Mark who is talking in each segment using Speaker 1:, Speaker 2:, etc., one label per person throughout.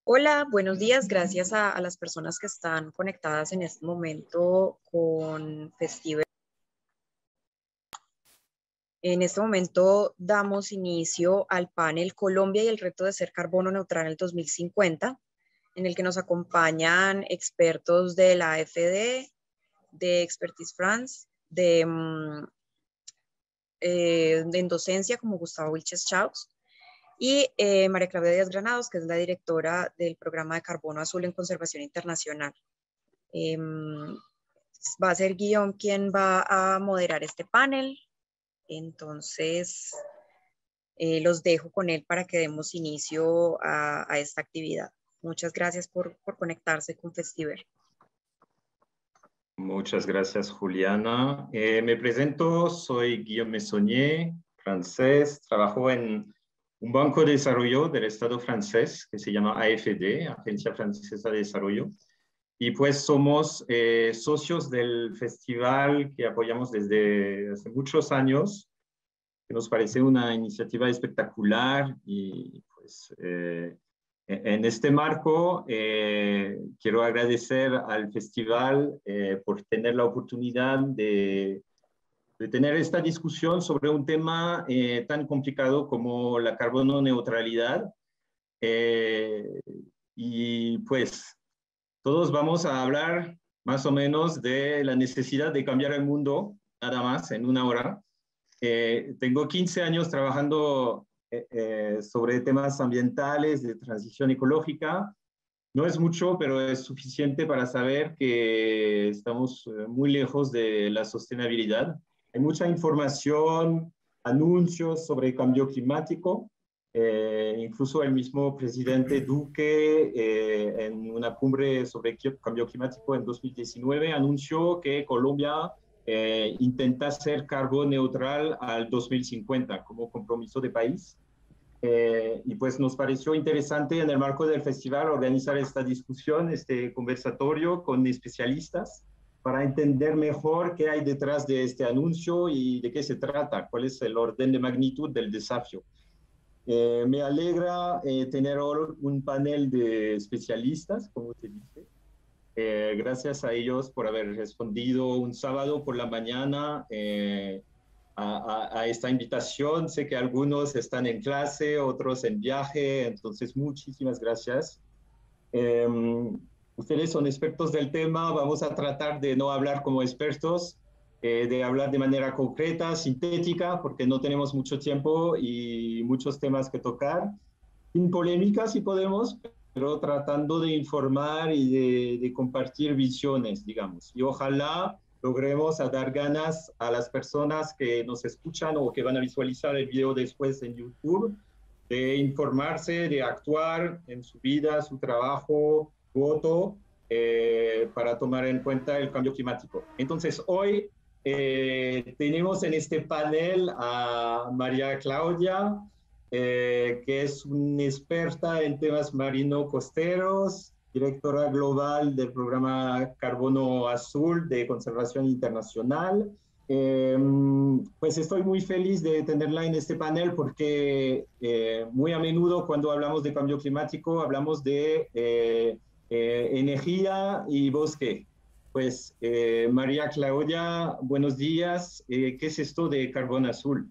Speaker 1: Hola, buenos días. Gracias a las personas que están conectadas en este momento con Festival. En este momento damos inicio al panel Colombia y el reto de ser carbono neutral en el 2050, en el que nos acompañan expertos de la AFD, de Expertise France, en docencia como Gustavo Wilches Chaus y María Claudia Díaz Granados, que es la directora del programa de Carbono Azul en Conservación Internacional. Va a ser Guillaume quien va a moderar este panel, entonces los dejo con él para que demos inicio a esta actividad. Muchas gracias por conectarse con Festiver.
Speaker 2: Muchas gracias, Juliana. Me presento, soy Guillaume Meissonier, francés, trabajo en un banco de desarrollo del Estado francés que se llama AFD, Agencia Francesa de Desarrollo, y pues somos socios del festival que apoyamos desde hace muchos años, que nos parece una iniciativa espectacular y pues en este marco, quiero agradecer al festival por tener la oportunidad de tener esta discusión sobre un tema tan complicado como la carbono neutralidad. Y pues todos vamos a hablar más o menos de la necesidad de cambiar el mundo, nada más, en una hora. Tengo 15 años trabajando sobre temas ambientales, de transición ecológica. No es mucho, pero es suficiente para saber que estamos muy lejos de la sostenibilidad. Hay mucha información, anuncios sobre cambio climático. Incluso el mismo presidente Duque, en una cumbre sobre cambio climático en 2019, anunció que Colombia intenta ser carbono neutral al 2050 como compromiso de país. Y pues nos pareció interesante en el marco del festival organizar esta discusión, este conversatorio con especialistas para entender mejor qué hay detrás de este anuncio y de qué se trata, cuál es el orden de magnitud del desafío. Me alegra tener hoy un panel de especialistas, como se dice. Gracias a ellos por haber respondido un sábado por la mañana a esta invitación. Sé que algunos están en clase, otros en viaje, entonces muchísimas gracias. Ustedes son expertos del tema, vamos a tratar de no hablar como expertos, de hablar de manera concreta, sintética, porque no tenemos mucho tiempo y muchos temas que tocar. Sin polémica, si podemos, pero tratando de informar y de compartir visiones, digamos. Y ojalá logremos a dar ganas a las personas que nos escuchan o que van a visualizar el video después en YouTube, de informarse, de actuar en su vida, su trabajo, voto, para tomar en cuenta el cambio climático. Entonces, hoy tenemos en este panel a María Claudia, que es una experta en temas marino-costeros, directora global del programa Carbono Azul de Conservación Internacional. Pues estoy muy feliz de tenerla en este panel porque muy a menudo cuando hablamos de cambio climático hablamos de energía y bosque. Pues María Claudia, buenos días. ¿Qué es esto de Carbono Azul?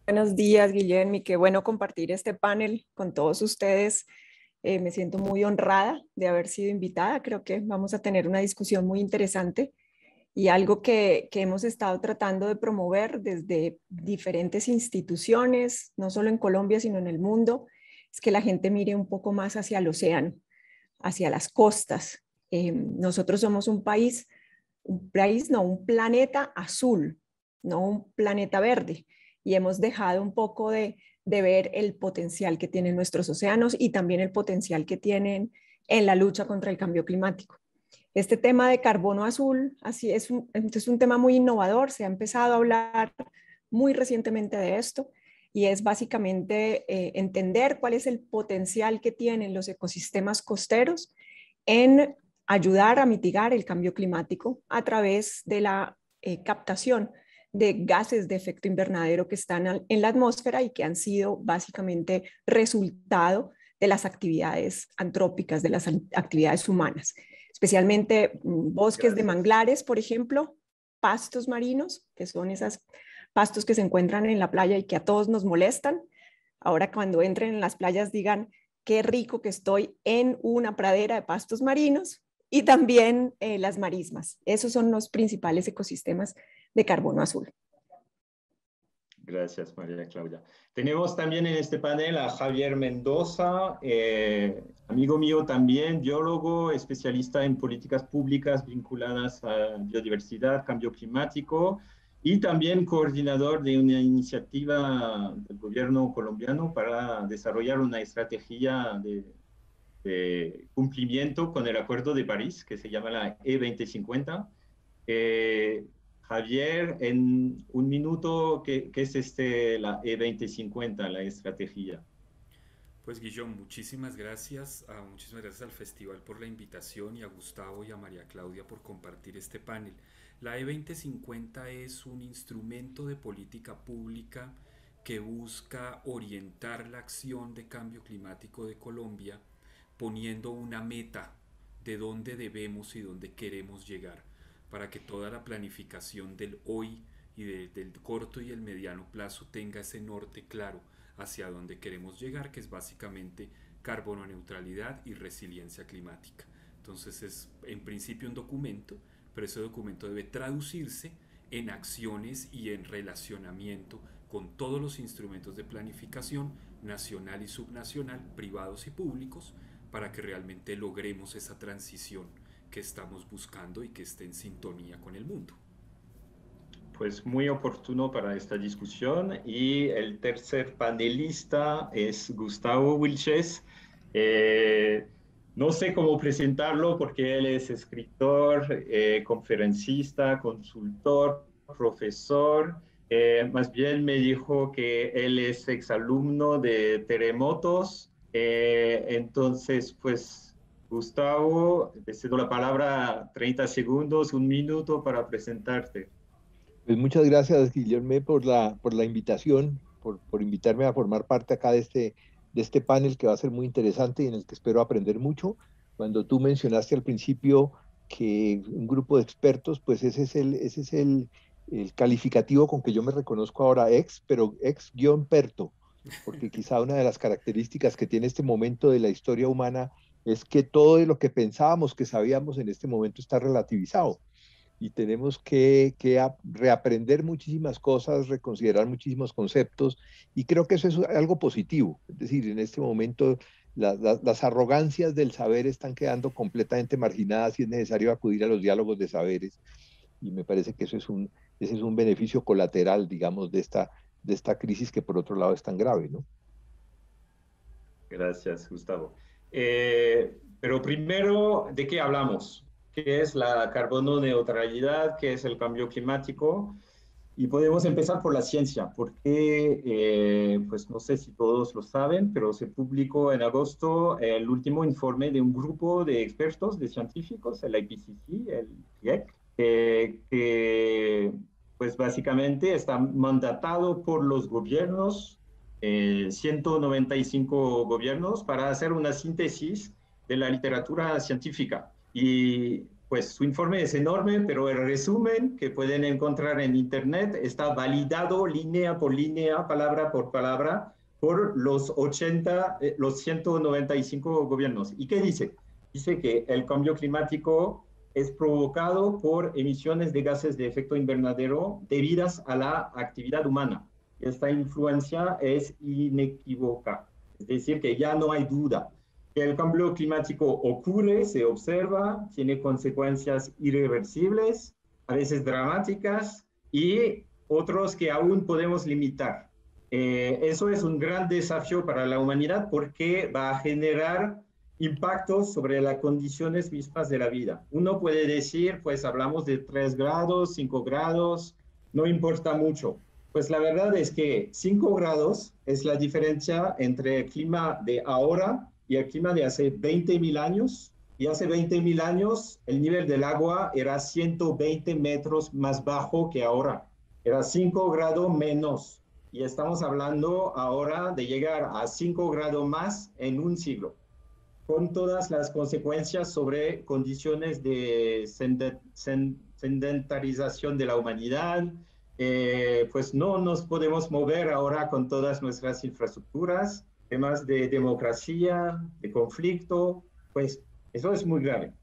Speaker 3: Buenos días, Guillermo, y qué bueno compartir este panel con todos ustedes. Me siento muy honrada de haber sido invitada. Creo que vamos a tener una discusión muy interesante y algo que hemos estado tratando de promover desde diferentes instituciones, no solo en Colombia, sino en el mundo, es que la gente mire un poco más hacia el océano, hacia las costas. Nosotros somos un planeta azul, no un planeta verde. Y hemos dejado un poco de ver el potencial que tienen nuestros océanos y también el potencial que tienen en la lucha contra el cambio climático. Este tema de carbono azul es un tema muy innovador, se ha empezado a hablar muy recientemente de esto y es básicamente entender cuál es el potencial que tienen los ecosistemas costeros en ayudar a mitigar el cambio climático a través de la captación de gases de efecto invernadero que están en la atmósfera y que han sido básicamente resultado de las actividades antrópicas, de las actividades humanas, especialmente bosques de manglares, por ejemplo, pastos marinos, que son esos pastos que se encuentran en la playa y que a todos nos molestan. Ahora cuando entren en las playas digan, qué rico que estoy en una pradera de pastos marinos, y también las marismas. Esos son los principales ecosistemas de carbono azul.
Speaker 2: Gracias, María Claudia. Tenemos también en este panel a Javier Mendoza, amigo mío también, biólogo, especialista en políticas públicas vinculadas a biodiversidad, cambio climático, y también coordinador de una iniciativa del gobierno colombiano para desarrollar una estrategia de cumplimiento con el Acuerdo de París, que se llama la E2050. Javier, en un minuto, ¿qué es la E2050, la estrategia?
Speaker 4: Pues Guillón, muchísimas gracias al festival por la invitación y a Gustavo y a María Claudia por compartir este panel. La E2050 es un instrumento de política pública que busca orientar la acción de cambio climático de Colombia poniendo una meta de dónde debemos y dónde queremos llegar para que toda la planificación del hoy y del corto y el mediano plazo tenga ese norte claro hacia dónde queremos llegar, que es básicamente carbono neutralidad y resiliencia climática. Entonces es en principio un documento, pero ese documento debe traducirse en acciones y en relacionamiento con todos los instrumentos de planificación nacional y subnacional, privados y públicos, para que realmente logremos esa transición que estamos buscando y que esté en sintonía con el mundo.
Speaker 2: Pues muy oportuno para esta discusión. Y el tercer panelista es Gustavo Wilches. No sé cómo presentarlo porque él es escritor, conferencista, consultor, profesor. Más bien me dijo que él es exalumno de Terremotos. Entonces, pues, Gustavo, te cedo la palabra, 30 segundos, un minuto para presentarte.
Speaker 5: Pues muchas gracias, Guillermo, por la invitación, por invitarme a formar parte acá de este panel que va a ser muy interesante y en el que espero aprender mucho. Cuando tú mencionaste al principio que un grupo de expertos, pues ese es el calificativo con que yo me reconozco ahora, pero ex-perto, porque quizá una de las características que tiene este momento de la historia humana es que todo de lo que pensábamos que sabíamos en este momento está relativizado. Y tenemos que reaprender muchísimas cosas, reconsiderar muchísimos conceptos, y creo que eso es algo positivo. Es decir, en este momento las arrogancias del saber están quedando completamente marginadas y es necesario acudir a los diálogos de saberes, y me parece que ese es un beneficio colateral, digamos, de esta crisis que por otro lado es tan grave, ¿no?
Speaker 2: Gracias, Gustavo. Pero primero, ¿de qué hablamos? ¿Qué es la carbono neutralidad? ¿Qué es el cambio climático? Y podemos empezar por la ciencia, porque, pues no sé si todos lo saben, pero se publicó en agosto el último informe de un grupo de expertos, de científicos, el IPCC, el GIEC, que pues básicamente está mandatado por los gobiernos, 195 gobiernos, para hacer una síntesis de la literatura científica. Y pues su informe es enorme, pero el resumen que pueden encontrar en Internet está validado línea por línea, palabra por palabra, por los 195 gobiernos. ¿Y qué dice? Dice que el cambio climático es provocado por emisiones de gases de efecto invernadero debidas a la actividad humana. Esta influencia es inequívoca, es decir, que ya no hay duda. Que el cambio climático ocurre, se observa, tiene consecuencias irreversibles, a veces dramáticas, y otros que aún podemos limitar. Eso es un gran desafío para la humanidad porque va a generar impactos sobre las condiciones mismas de la vida. Uno puede decir, pues hablamos de 3 grados, 5 grados, no importa mucho. Pues la verdad es que 5 grados es la diferencia entre el clima de ahora y el clima de hace 20.000 años, y hace 20.000 años el nivel del agua era 120 metros más bajo que ahora, era 5 grados menos, y estamos hablando ahora de llegar a 5 grados más en un siglo, con todas las consecuencias sobre condiciones de sedentarización de la humanidad. Pues no nos podemos mover ahora con todas nuestras infraestructuras, temas de democracia, de conflicto, pues eso es muy grave.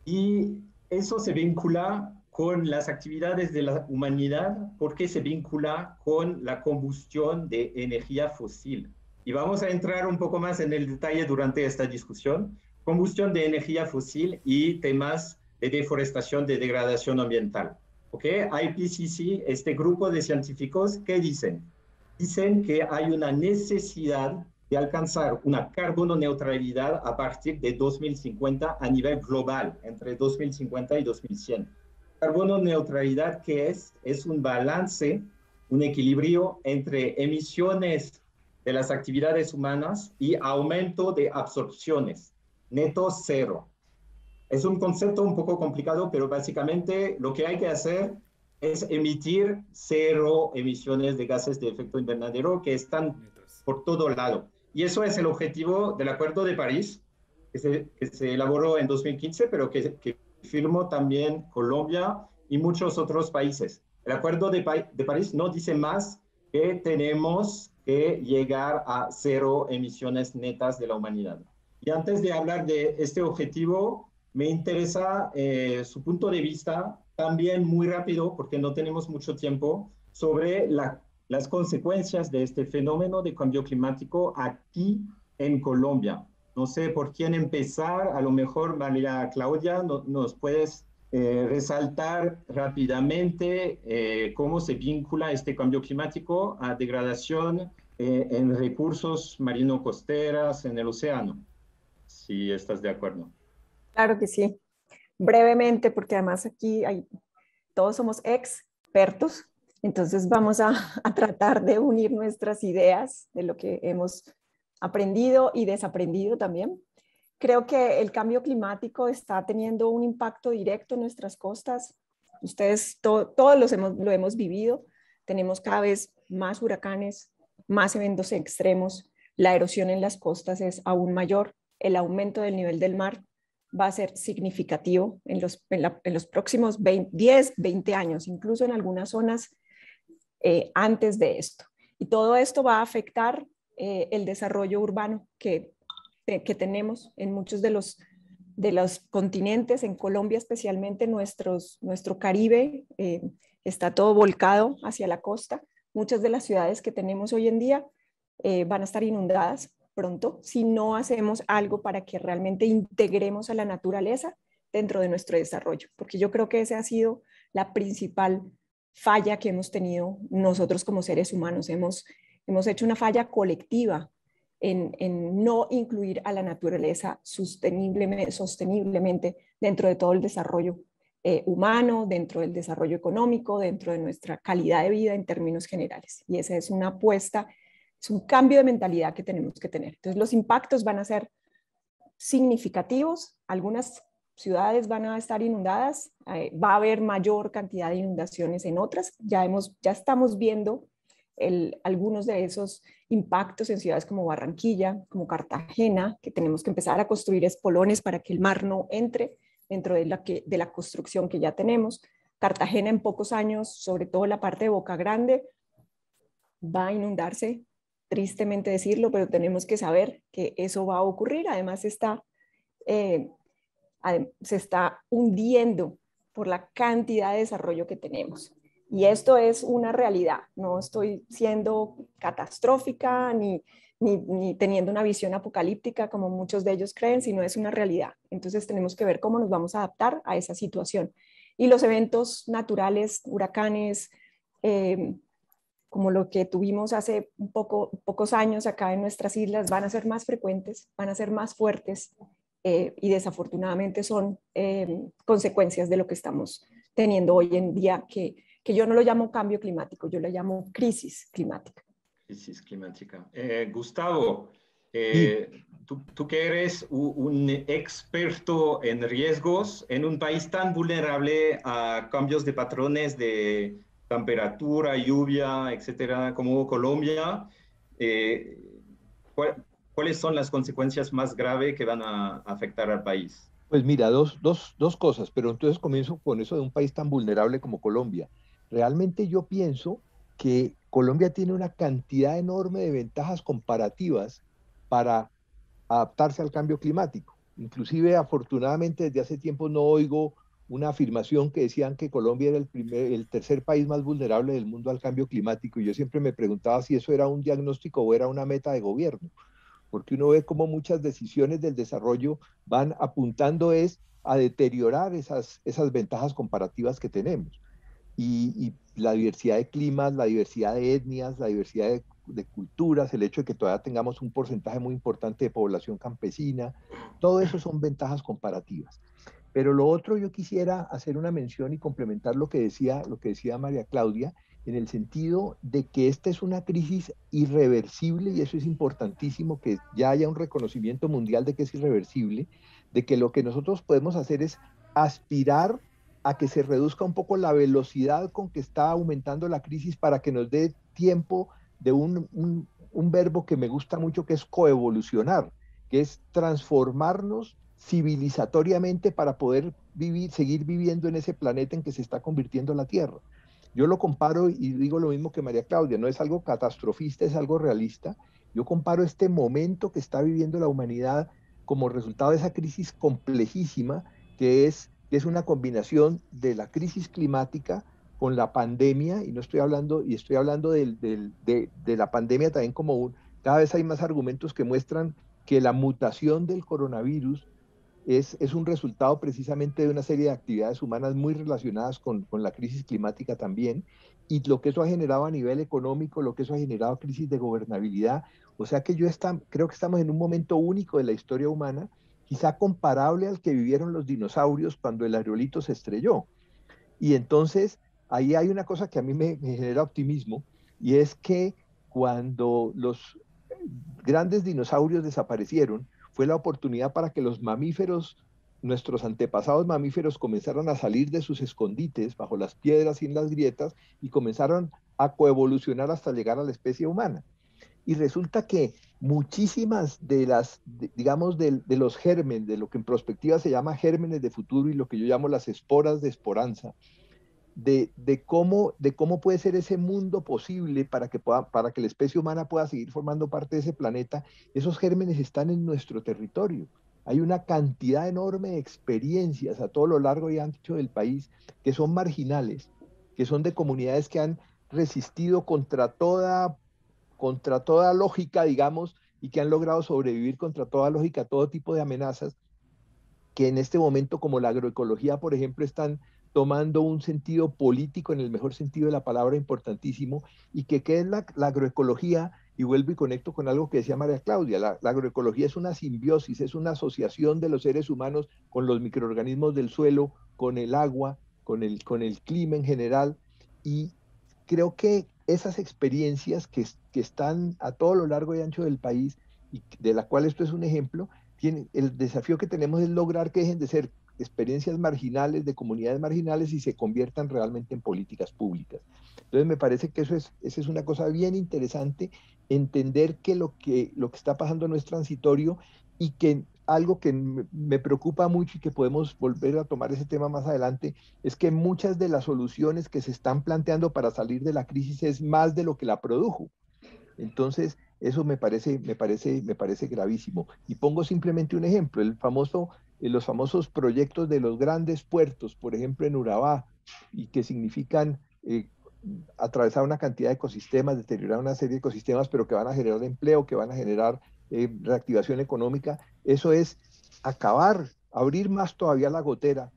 Speaker 2: Y eso se vincula con las actividades de la humanidad porque se vincula con la combustión de energía fósil. Y vamos a entrar un poco más en el detalle durante esta discusión. Combustión de energía fósil y temas de deforestación, de degradación ambiental. ¿Ok? IPCC, este grupo de científicos, ¿qué dicen? Dicen que hay una necesidad de alcanzar una carbono neutralidad a partir de 2050 a nivel global, entre 2050 y 2100. Carbono neutralidad, ¿qué es? Es un balance, un equilibrio entre emisiones de las actividades humanas y aumento de absorciones, neto cero. Es un concepto un poco complicado, pero básicamente lo que hay que hacer es emitir cero emisiones de gases de efecto invernadero que están por todo lado. Y eso es el objetivo del Acuerdo de París, que se elaboró en 2015, pero que firmó también Colombia y muchos otros países. El Acuerdo de París no dice más que tenemos que llegar a cero emisiones netas de la humanidad. Y antes de hablar de este objetivo, me interesa su punto de vista, también muy rápido, porque no tenemos mucho tiempo, sobre las consecuencias de este fenómeno de cambio climático aquí en Colombia. No sé por quién empezar, a lo mejor María Claudia, nos puedes resaltar rápidamente cómo se vincula este cambio climático a degradación en recursos marino-costeras en el océano, si estás de acuerdo.
Speaker 3: Claro que sí. Brevemente, porque además aquí todos somos expertos, entonces vamos a tratar de unir nuestras ideas de lo que hemos aprendido y desaprendido también. Creo que el cambio climático está teniendo un impacto directo en nuestras costas. Ustedes todos lo hemos vivido. Tenemos cada vez más huracanes, más eventos extremos. La erosión en las costas es aún mayor. El aumento del nivel del mar va a ser significativo en los próximos 10, 20 años, incluso en algunas zonas antes de esto. Y todo esto va a afectar el desarrollo urbano que tenemos en muchos de los continentes, en Colombia especialmente, nuestro Caribe está todo volcado hacia la costa. Muchas de las ciudades que tenemos hoy en día van a estar inundadas pronto si no hacemos algo para que realmente integremos a la naturaleza dentro de nuestro desarrollo, porque yo creo que esa ha sido la principal falla que hemos tenido nosotros como seres humanos. Hemos hecho una falla colectiva en no incluir a la naturaleza sosteniblemente dentro de todo el desarrollo humano, dentro del desarrollo económico, dentro de nuestra calidad de vida en términos generales. Y esa es una apuesta, es un cambio de mentalidad que tenemos que tener. Entonces los impactos van a ser significativos, algunas ciudades van a estar inundadas, va a haber mayor cantidad de inundaciones en otras, ya estamos viendo algunos de esos impactos en ciudades como Barranquilla, como Cartagena, que tenemos que empezar a construir espolones para que el mar no entre dentro de la construcción que ya tenemos. Cartagena en pocos años, sobre todo la parte de Boca Grande, va a inundarse, tristemente decirlo, pero tenemos que saber que eso va a ocurrir. Además se está hundiendo por la cantidad de desarrollo que tenemos. Y esto es una realidad, no estoy siendo catastrófica ni teniendo una visión apocalíptica como muchos de ellos creen, sino es una realidad. Entonces tenemos que ver cómo nos vamos a adaptar a esa situación. Y los eventos naturales, huracanes, como lo que tuvimos hace pocos años acá en nuestras islas, van a ser más frecuentes, van a ser más fuertes y desafortunadamente son consecuencias de lo que estamos teniendo hoy en día, que yo no lo llamo cambio climático, yo lo llamo crisis climática.
Speaker 2: Crisis climática. Gustavo,
Speaker 5: Sí.
Speaker 2: tú que eres un experto en riesgos en un país tan vulnerable a cambios de patrones de temperatura, lluvia, etcétera, como Colombia, ¿cuáles son las consecuencias más graves que van a afectar al país?
Speaker 5: Pues mira, dos cosas, pero entonces comienzo con eso de un país tan vulnerable como Colombia. Realmente yo pienso que Colombia tiene una cantidad enorme de ventajas comparativas para adaptarse al cambio climático. Inclusive, afortunadamente, desde hace tiempo no oigo una afirmación que decían que Colombia era el tercer país más vulnerable del mundo al cambio climático. Y yo siempre me preguntaba si eso era un diagnóstico o era una meta de gobierno, porque uno ve cómo muchas decisiones del desarrollo van apuntando es a deteriorar esas ventajas comparativas que tenemos. Y la diversidad de climas, la diversidad de etnias, la diversidad de culturas, el hecho de que todavía tengamos un porcentaje muy importante de población campesina, todo eso son ventajas comparativas. Pero lo otro, yo quisiera hacer una mención y complementar lo que decía María Claudia, en el sentido de que esta es una crisis irreversible, y eso es importantísimo, que ya haya un reconocimiento mundial de que es irreversible, de que lo que nosotros podemos hacer es aspirar a que se reduzca un poco la velocidad con que está aumentando la crisis para que nos dé tiempo de un verbo que me gusta mucho, que es coevolucionar, que es transformarnos civilizatoriamente para poder seguir viviendo en ese planeta en que se está convirtiendo la Tierra. Yo lo comparo y digo lo mismo que María Claudia, no es algo catastrofista, es algo realista. Yo comparo este momento que está viviendo la humanidad como resultado de esa crisis complejísima, que es una combinación de la crisis climática con la pandemia, y no estoy hablando, y estoy hablando de la pandemia también cada vez hay más argumentos que muestran que la mutación del coronavirus es un resultado precisamente de una serie de actividades humanas muy relacionadas con la crisis climática también, y lo que eso ha generado a nivel económico, lo que eso ha generado crisis de gobernabilidad. O sea que creo que estamos en un momento único de la historia humana, quizá comparable al que vivieron los dinosaurios cuando el aerolito se estrelló. Y entonces ahí hay una cosa que a mí me genera optimismo, y es que cuando los grandes dinosaurios desaparecieron, fue la oportunidad para que los mamíferos, nuestros antepasados mamíferos, comenzaran a salir de sus escondites bajo las piedras y en las grietas, y comenzaron a coevolucionar hasta llegar a la especie humana. Y resulta que muchísimas digamos, de los gérmenes, de lo que en prospectiva se llama gérmenes de futuro y lo que yo llamo las esporas de esporanza, de cómo puede ser ese mundo posible para que la especie humana pueda seguir formando parte de ese planeta. Esos gérmenes están en nuestro territorio. Hay una cantidad enorme de experiencias a todo lo largo y ancho del país que son marginales, que son de comunidades que han resistido contra toda lógica, digamos, y que han logrado sobrevivir contra toda lógica, todo tipo de amenazas, que en este momento, como la agroecología, por ejemplo, están tomando un sentido político en el mejor sentido de la palabra importantísimo. Y que ¿qué es la agroecología? Y vuelvo y conecto con algo que decía María Claudia. La agroecología es una simbiosis, es una asociación de los seres humanos con los microorganismos del suelo, con el agua, con el clima en general. Y creo que esas experiencias que están a todo lo largo y ancho del país, y de la cual esto es un ejemplo, el desafío que tenemos es lograr que dejen de ser experiencias marginales, de comunidades marginales, y se conviertan realmente en políticas públicas. Entonces me parece que esa es una cosa bien interesante, entender que lo que está pasando no es transitorio, y que algo que me preocupa mucho, y que podemos volver a tomar ese tema más adelante, es que muchas de las soluciones que se están planteando para salir de la crisis es más de lo que la produjo. Entonces, eso me parece gravísimo. Y pongo simplemente un ejemplo, los famosos proyectos de los grandes puertos, por ejemplo en Urabá, y que significan atravesar una cantidad de ecosistemas, deteriorar una serie de ecosistemas, pero que van a generar empleo, que van a generar reactivación económica. Eso es abrir más todavía la gotera,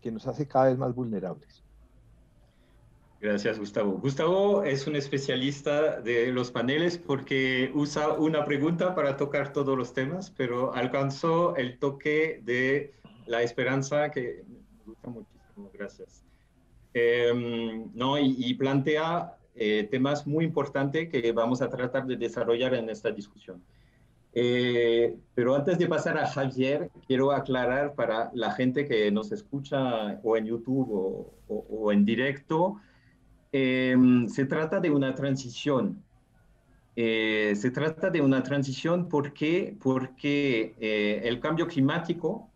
Speaker 5: que nos hace cada vez más vulnerables.
Speaker 2: Gracias, Gustavo. Gustavo es un especialista de los paneles porque usa una pregunta para tocar todos los temas, pero alcanzó el toque de la esperanza que me gusta muchísimo. Gracias. No, y plantea temas muy importantes que vamos a tratar de desarrollar en esta discusión. Pero antes de pasar a Javier, quiero aclarar para la gente que nos escucha o en YouTube o en directo, Se trata de una transición. Se trata de una transición porque el cambio climático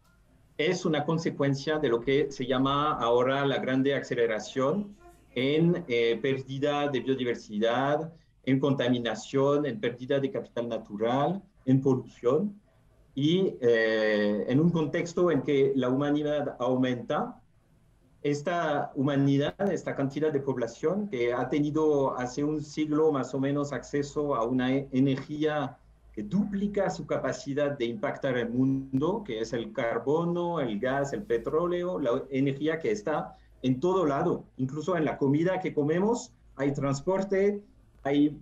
Speaker 2: es una consecuencia de lo que se llama ahora la grande aceleración en pérdida de biodiversidad, en contaminación, en pérdida de capital natural, en polución, y en un contexto en que la humanidad aumenta. Esta humanidad, esta cantidad de población que ha tenido hace un siglo más o menos acceso a una energía que duplica su capacidad de impactar el mundo, que es el carbono, el gas, el petróleo, la energía que está en todo lado, incluso en la comida que comemos, hay transporte, hay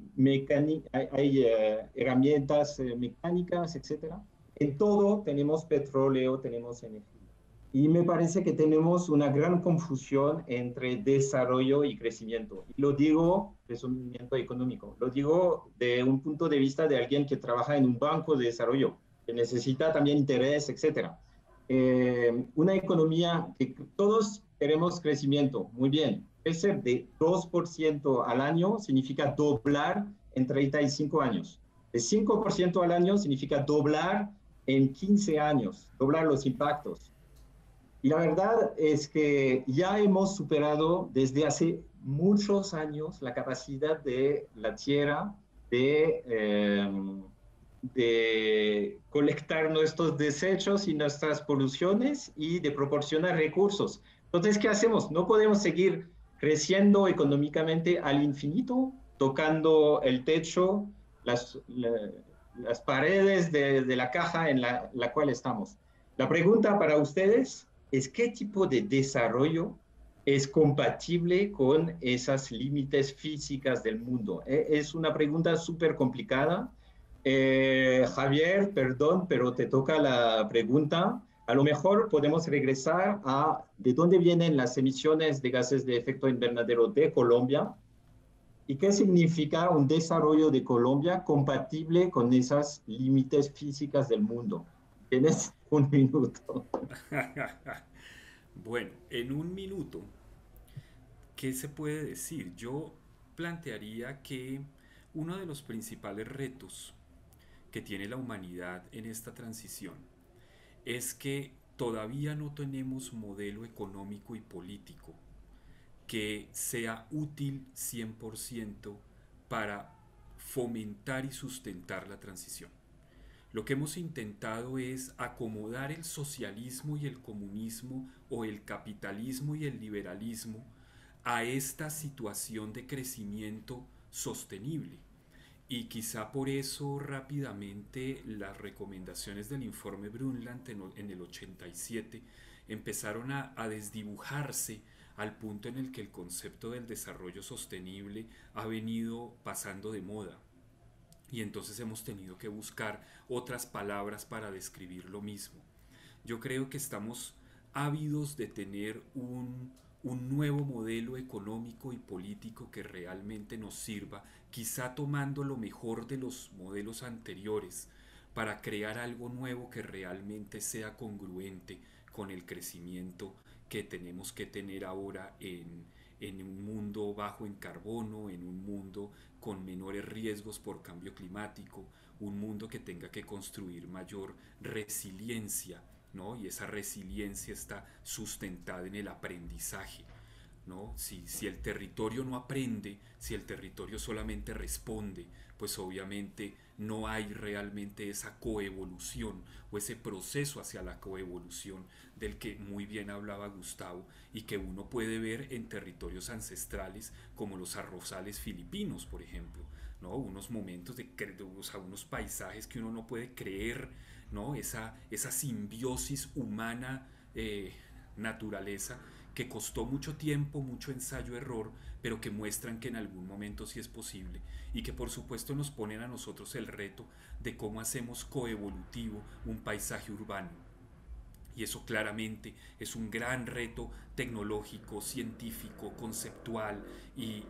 Speaker 2: herramientas mecánicas, etcétera. En todo tenemos petróleo, tenemos energía. Y me parece que tenemos una gran confusión entre desarrollo y crecimiento. Y lo digo, crecimiento económico, lo digo de un punto de vista de alguien que trabaja en un banco de desarrollo, que necesita también interés, etc. Una economía que todos queremos crecimiento, muy bien. Crecer de 2% al año significa doblar en 35 años. De 5% al año significa doblar en 15 años, doblar los impactos. Y la verdad es que ya hemos superado desde hace muchos años la capacidad de la Tierra de colectar nuestros desechos y nuestras poluciones y de proporcionar recursos. Entonces, ¿qué hacemos? No podemos seguir creciendo económicamente al infinito, tocando el techo, las paredes de la caja en la cual estamos. La pregunta para ustedes es qué tipo de desarrollo es compatible con esas límites físicas del mundo. Es una pregunta súper complicada. Javier, perdón, pero te toca la pregunta. A lo mejor podemos regresar a de dónde vienen las emisiones de gases de efecto invernadero de Colombia y qué significa un desarrollo de Colombia compatible con esas límites físicas del mundo. Tienes un minuto.
Speaker 4: Bueno, en un minuto, ¿qué se puede decir? Yo plantearía que uno de los principales retos que tiene la humanidad en esta transición es que todavía no tenemos modelo económico y político que sea útil 100% para fomentar y sustentar la transición. Lo que hemos intentado es acomodar el socialismo y el comunismo o el capitalismo y el liberalismo a esta situación de crecimiento sostenible. Y quizá por eso rápidamente las recomendaciones del informe Brundtland en el 87 empezaron a desdibujarse al punto en el que el concepto del desarrollo sostenible ha venido pasando de moda. Y entonces hemos tenido que buscar otras palabras para describir lo mismo. Yo creo que estamos ávidos de tener un nuevo modelo económico y político que realmente nos sirva, quizá tomando lo mejor de los modelos anteriores para crear algo nuevo que realmente sea congruente con el crecimiento que tenemos que tener ahora en un mundo bajo en carbono, en un mundo con menores riesgos por cambio climático, un mundo que tenga que construir mayor resiliencia, ¿no? Y esa resiliencia está sustentada en el aprendizaje, ¿no? Si el territorio no aprende, si el territorio solamente responde, pues obviamente no hay realmente esa coevolución o ese proceso hacia la coevolución del que muy bien hablaba Gustavo y que uno puede ver en territorios ancestrales como los arrozales filipinos, por ejemplo, ¿no? Unos momentos o sea, unos paisajes que uno no puede creer, ¿no? Esa simbiosis humana naturaleza que costó mucho tiempo, mucho ensayo-error, pero que muestran que en algún momento sí es posible y que por supuesto nos ponen a nosotros el reto de cómo hacemos coevolutivo un paisaje urbano. Y eso claramente es un gran reto tecnológico, científico, conceptual y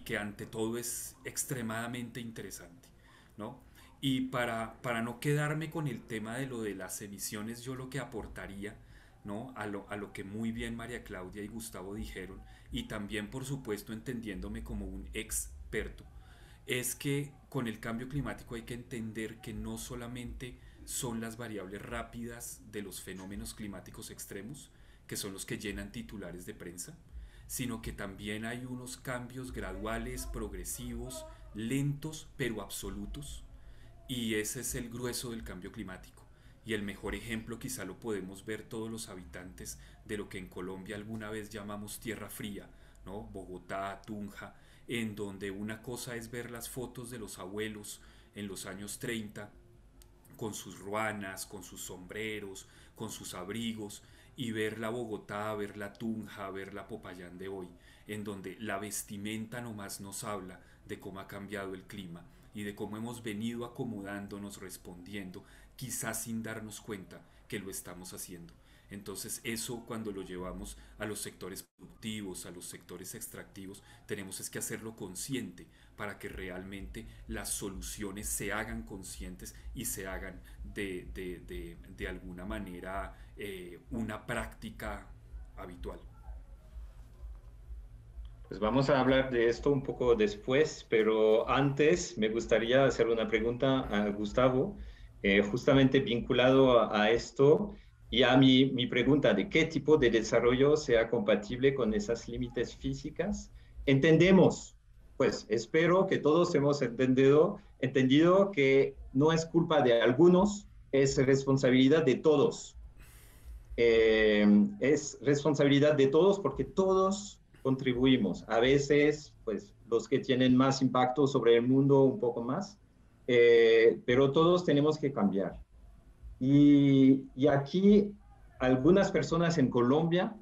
Speaker 4: que ante todo es extremadamente interesante, ¿no? Y para no quedarme con el tema de lo de las emisiones, yo lo que aportaría, ¿no? A lo que muy bien María Claudia y Gustavo dijeron, y también por supuesto entendiéndome como un experto, es que con el cambio climático hay que entender que no solamente son las variables rápidas de los fenómenos climáticos extremos, que son los que llenan titulares de prensa, sino que también hay unos cambios graduales, progresivos, lentos, pero absolutos, y ese es el grueso del cambio climático. Y el mejor ejemplo quizá lo podemos ver todos los habitantes de lo que en Colombia alguna vez llamamos tierra fría, ¿no? Bogotá, Tunja, en donde una cosa es ver las fotos de los abuelos en los años 30 con sus ruanas, con sus sombreros, con sus abrigos, y ver la Bogotá, ver la Tunja, ver la Popayán de hoy, en donde la vestimenta nomás nos habla de cómo ha cambiado el clima y de cómo hemos venido acomodándonos, respondiendo, quizás sin darnos cuenta que lo estamos haciendo. Entonces eso, cuando lo llevamos a los sectores productivos, a los sectores extractivos, tenemos es que hacerlo consciente para que realmente las soluciones se hagan conscientes y se hagan de alguna manera una práctica habitual.
Speaker 2: Pues vamos a hablar de esto un poco después, pero antes me gustaría hacer una pregunta a Gustavo, justamente vinculado a esto y a mi pregunta de qué tipo de desarrollo sea compatible con esas límites físicas. Entendemos, pues espero que todos hemos entendido que no es culpa de algunos, es responsabilidad de todos. Es responsabilidad de todos porque todos contribuimos. A veces, pues, los que tienen más impacto sobre el mundo un poco más, pero todos tenemos que cambiar. Y aquí algunas personas en Colombia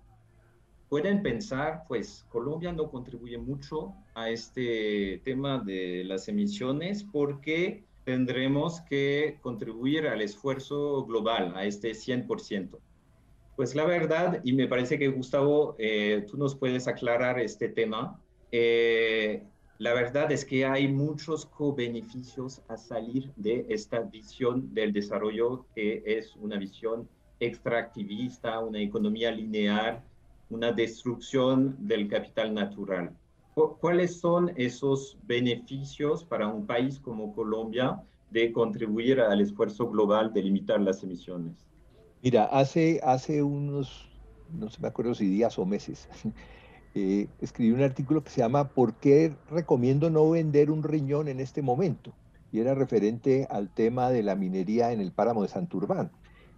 Speaker 2: pueden pensar, pues, Colombia no contribuye mucho a este tema de las emisiones porque tendremos que contribuir al esfuerzo global, a este 100%. Pues la verdad, y me parece que Gustavo, tú nos puedes aclarar este tema, la verdad es que hay muchos co-beneficios a salir de esta visión del desarrollo que es una visión extractivista, una economía lineal, una destrucción del capital natural. ¿Cuáles son esos beneficios para un país como Colombia de contribuir al esfuerzo global de limitar las emisiones?
Speaker 5: Mira, hace unos, no se me acuerdo si días o meses, escribí un artículo que se llama ¿Por qué recomiendo no vender un riñón en este momento? Y era referente al tema de la minería en el páramo de Santurbán.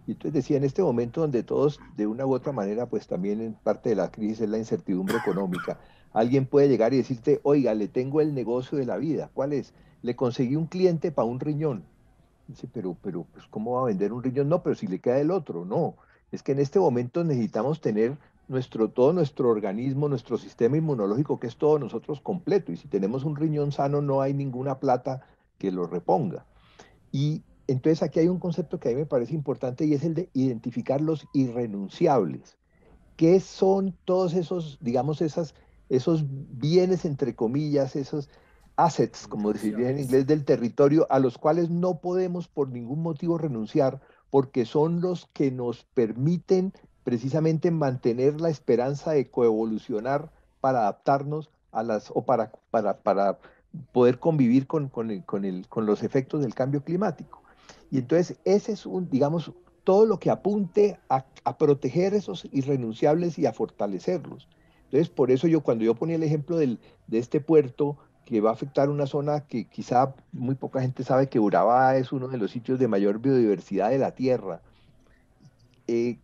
Speaker 5: Y entonces decía, en este momento donde todos, de una u otra manera, pues también en parte de la crisis es la incertidumbre económica, alguien puede llegar y decirte, oiga, le tengo el negocio de la vida. ¿Cuál es? Le conseguí un cliente para un riñón. Dice, pues, ¿cómo va a vender un riñón? No, pero si le queda el otro, no. Es que en este momento necesitamos tener todo nuestro organismo, nuestro sistema inmunológico, que es todo nosotros completo. Y si tenemos un riñón sano, no hay ninguna plata que lo reponga. Y entonces aquí hay un concepto que a mí me parece importante y es el de identificar los irrenunciables. ¿Qué son todos esos, digamos, esos bienes, entre comillas, esos assets, como diría en
Speaker 4: Negociables.
Speaker 5: inglés, del territorio, a los cuales no podemos por ningún motivo renunciar, porque son los que nos permiten precisamente mantener la esperanza de coevolucionar para adaptarnos a o para poder convivir con los efectos del cambio climático? Y entonces ese es digamos, todo lo que apunte a proteger esos irrenunciables y a fortalecerlos. Entonces, por eso cuando yo ponía el ejemplo de este puerto que va a afectar una zona que quizá muy poca gente sabe que Urabá es uno de los sitios de mayor biodiversidad de la Tierra, eh,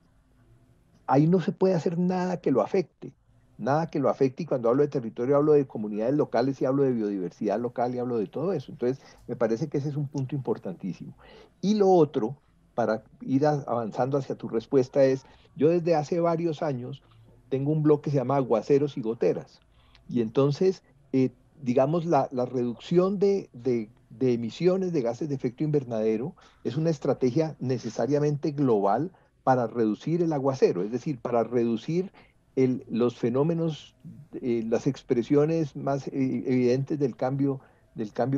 Speaker 5: ahí no se puede hacer nada que lo afecte, nada que lo afecte, y cuando hablo de territorio hablo de comunidades locales y hablo de biodiversidad local y hablo de todo eso. Entonces, me parece que ese es un punto importantísimo. Y lo otro, para ir avanzando hacia tu respuesta, es, yo desde hace varios años tengo un blog que se llama Aguaceros y Goteras, y entonces, digamos, la reducción de emisiones de gases de efecto invernadero es una estrategia necesariamente global para reducir el aguacero, es decir, para reducir los fenómenos, las expresiones más evidentes del cambio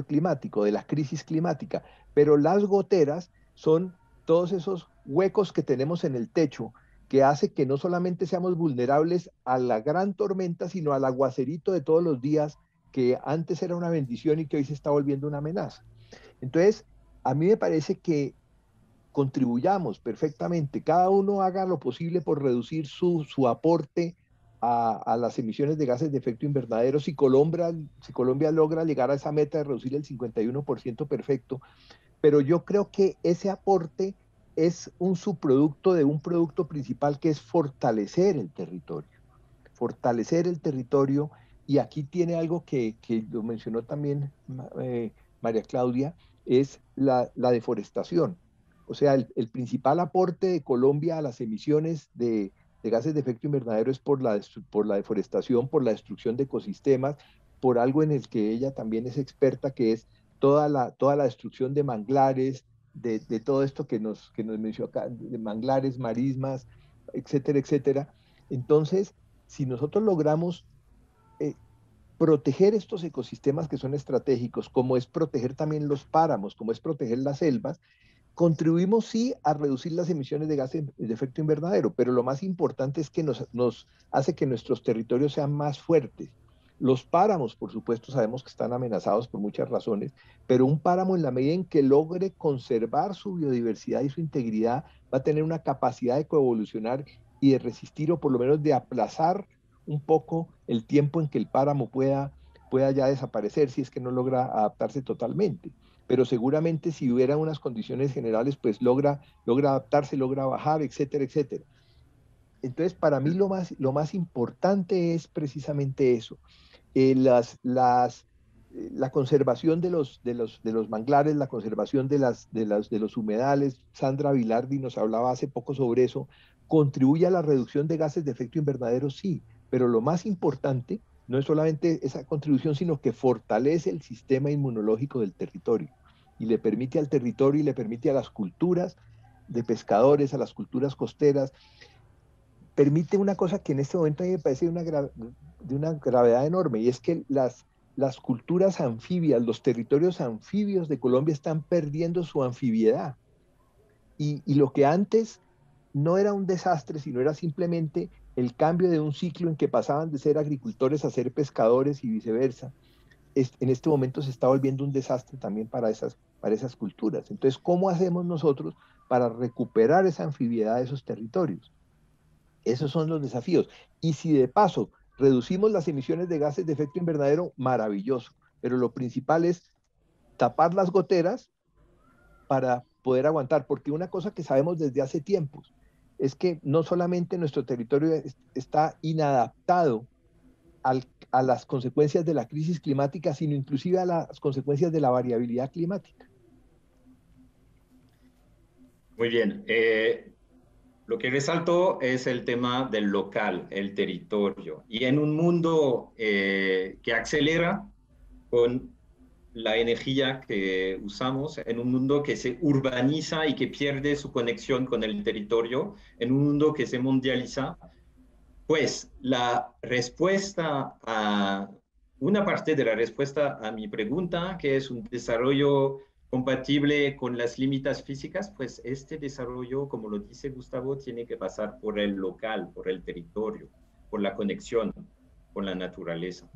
Speaker 5: climático, de la crisis climática. Pero las goteras son todos esos huecos que tenemos en el techo que hace que no solamente seamos vulnerables a la gran tormenta, sino al aguacerito de todos los días, que antes era una bendición y que hoy se está volviendo una amenaza. Entonces, a mí me parece que contribuyamos perfectamente, cada uno haga lo posible por reducir su aporte a las emisiones de gases de efecto invernadero. Si Colombia logra llegar a esa meta de reducir el 51% perfecto, pero yo creo que ese aporte es un subproducto de un producto principal, que es fortalecer el territorio. Fortalecer el territorio, y aquí tiene algo que lo mencionó también María Claudia, es la deforestación. O sea, el principal aporte de Colombia a las emisiones de gases de efecto invernadero es por la deforestación, por la destrucción de ecosistemas, por algo en el que ella también es experta, que es toda la destrucción de manglares, de todo esto que nos mencionó acá, de manglares, marismas, etcétera, etcétera. Entonces, si nosotros logramos proteger estos ecosistemas que son estratégicos, como es proteger también los páramos, como es proteger las selvas, contribuimos sí a reducir las emisiones de gases de efecto invernadero, pero lo más importante es que nos hace que nuestros territorios sean más fuertes. Los páramos, por supuesto, sabemos que están amenazados por muchas razones, pero un páramo, en la medida en que logre conservar su biodiversidad y su integridad, va a tener una capacidad de coevolucionar y de resistir, o por lo menos de aplazar un poco el tiempo en que el páramo pueda ya desaparecer, si es que no logra adaptarse totalmente. Pero seguramente, si hubiera unas condiciones generales, pues logra adaptarse, logra bajar, etcétera, etcétera. Entonces, para mí lo más importante es precisamente eso. La conservación de los manglares, la conservación de los humedales. Sandra Vilardi nos hablaba hace poco sobre eso. ¿Contribuye a la reducción de gases de efecto invernadero? Sí, pero lo más importante no es solamente esa contribución, sino que fortalece el sistema inmunológico del territorio y le permite al territorio y le permite a las culturas de pescadores, a las culturas costeras, permite una cosa que en este momento a mí me parece de una gravedad enorme, y es que las culturas anfibias, los territorios anfibios de Colombia están perdiendo su anfibiedad. Y lo que antes no era un desastre, sino era simplemente el cambio de un ciclo en que pasaban de ser agricultores a ser pescadores y viceversa, en este momento se está volviendo un desastre también para esas culturas. Entonces, ¿cómo hacemos nosotros para recuperar esa anfibiedad de esos territorios? Esos son los desafíos. Y si de paso reducimos las emisiones de gases de efecto invernadero, maravilloso. Pero lo principal es tapar las goteras para poder aguantar, porque una cosa que sabemos desde hace tiempos es que no solamente nuestro territorio está inadaptado a las consecuencias de la crisis climática, sino inclusive a las consecuencias de la variabilidad climática.
Speaker 2: Muy bien. Lo que resalto es el tema del local, el territorio. Y en un mundo que acelera con la energía que usamos, en un mundo que se urbaniza y que pierde su conexión con el territorio, en un mundo que se mundializa, pues la respuesta una parte de la respuesta a mi pregunta, que es un desarrollo compatible con las límites físicas, pues este desarrollo, como lo dice Gustavo, tiene que pasar por el local, por el territorio, por la conexión con la naturaleza.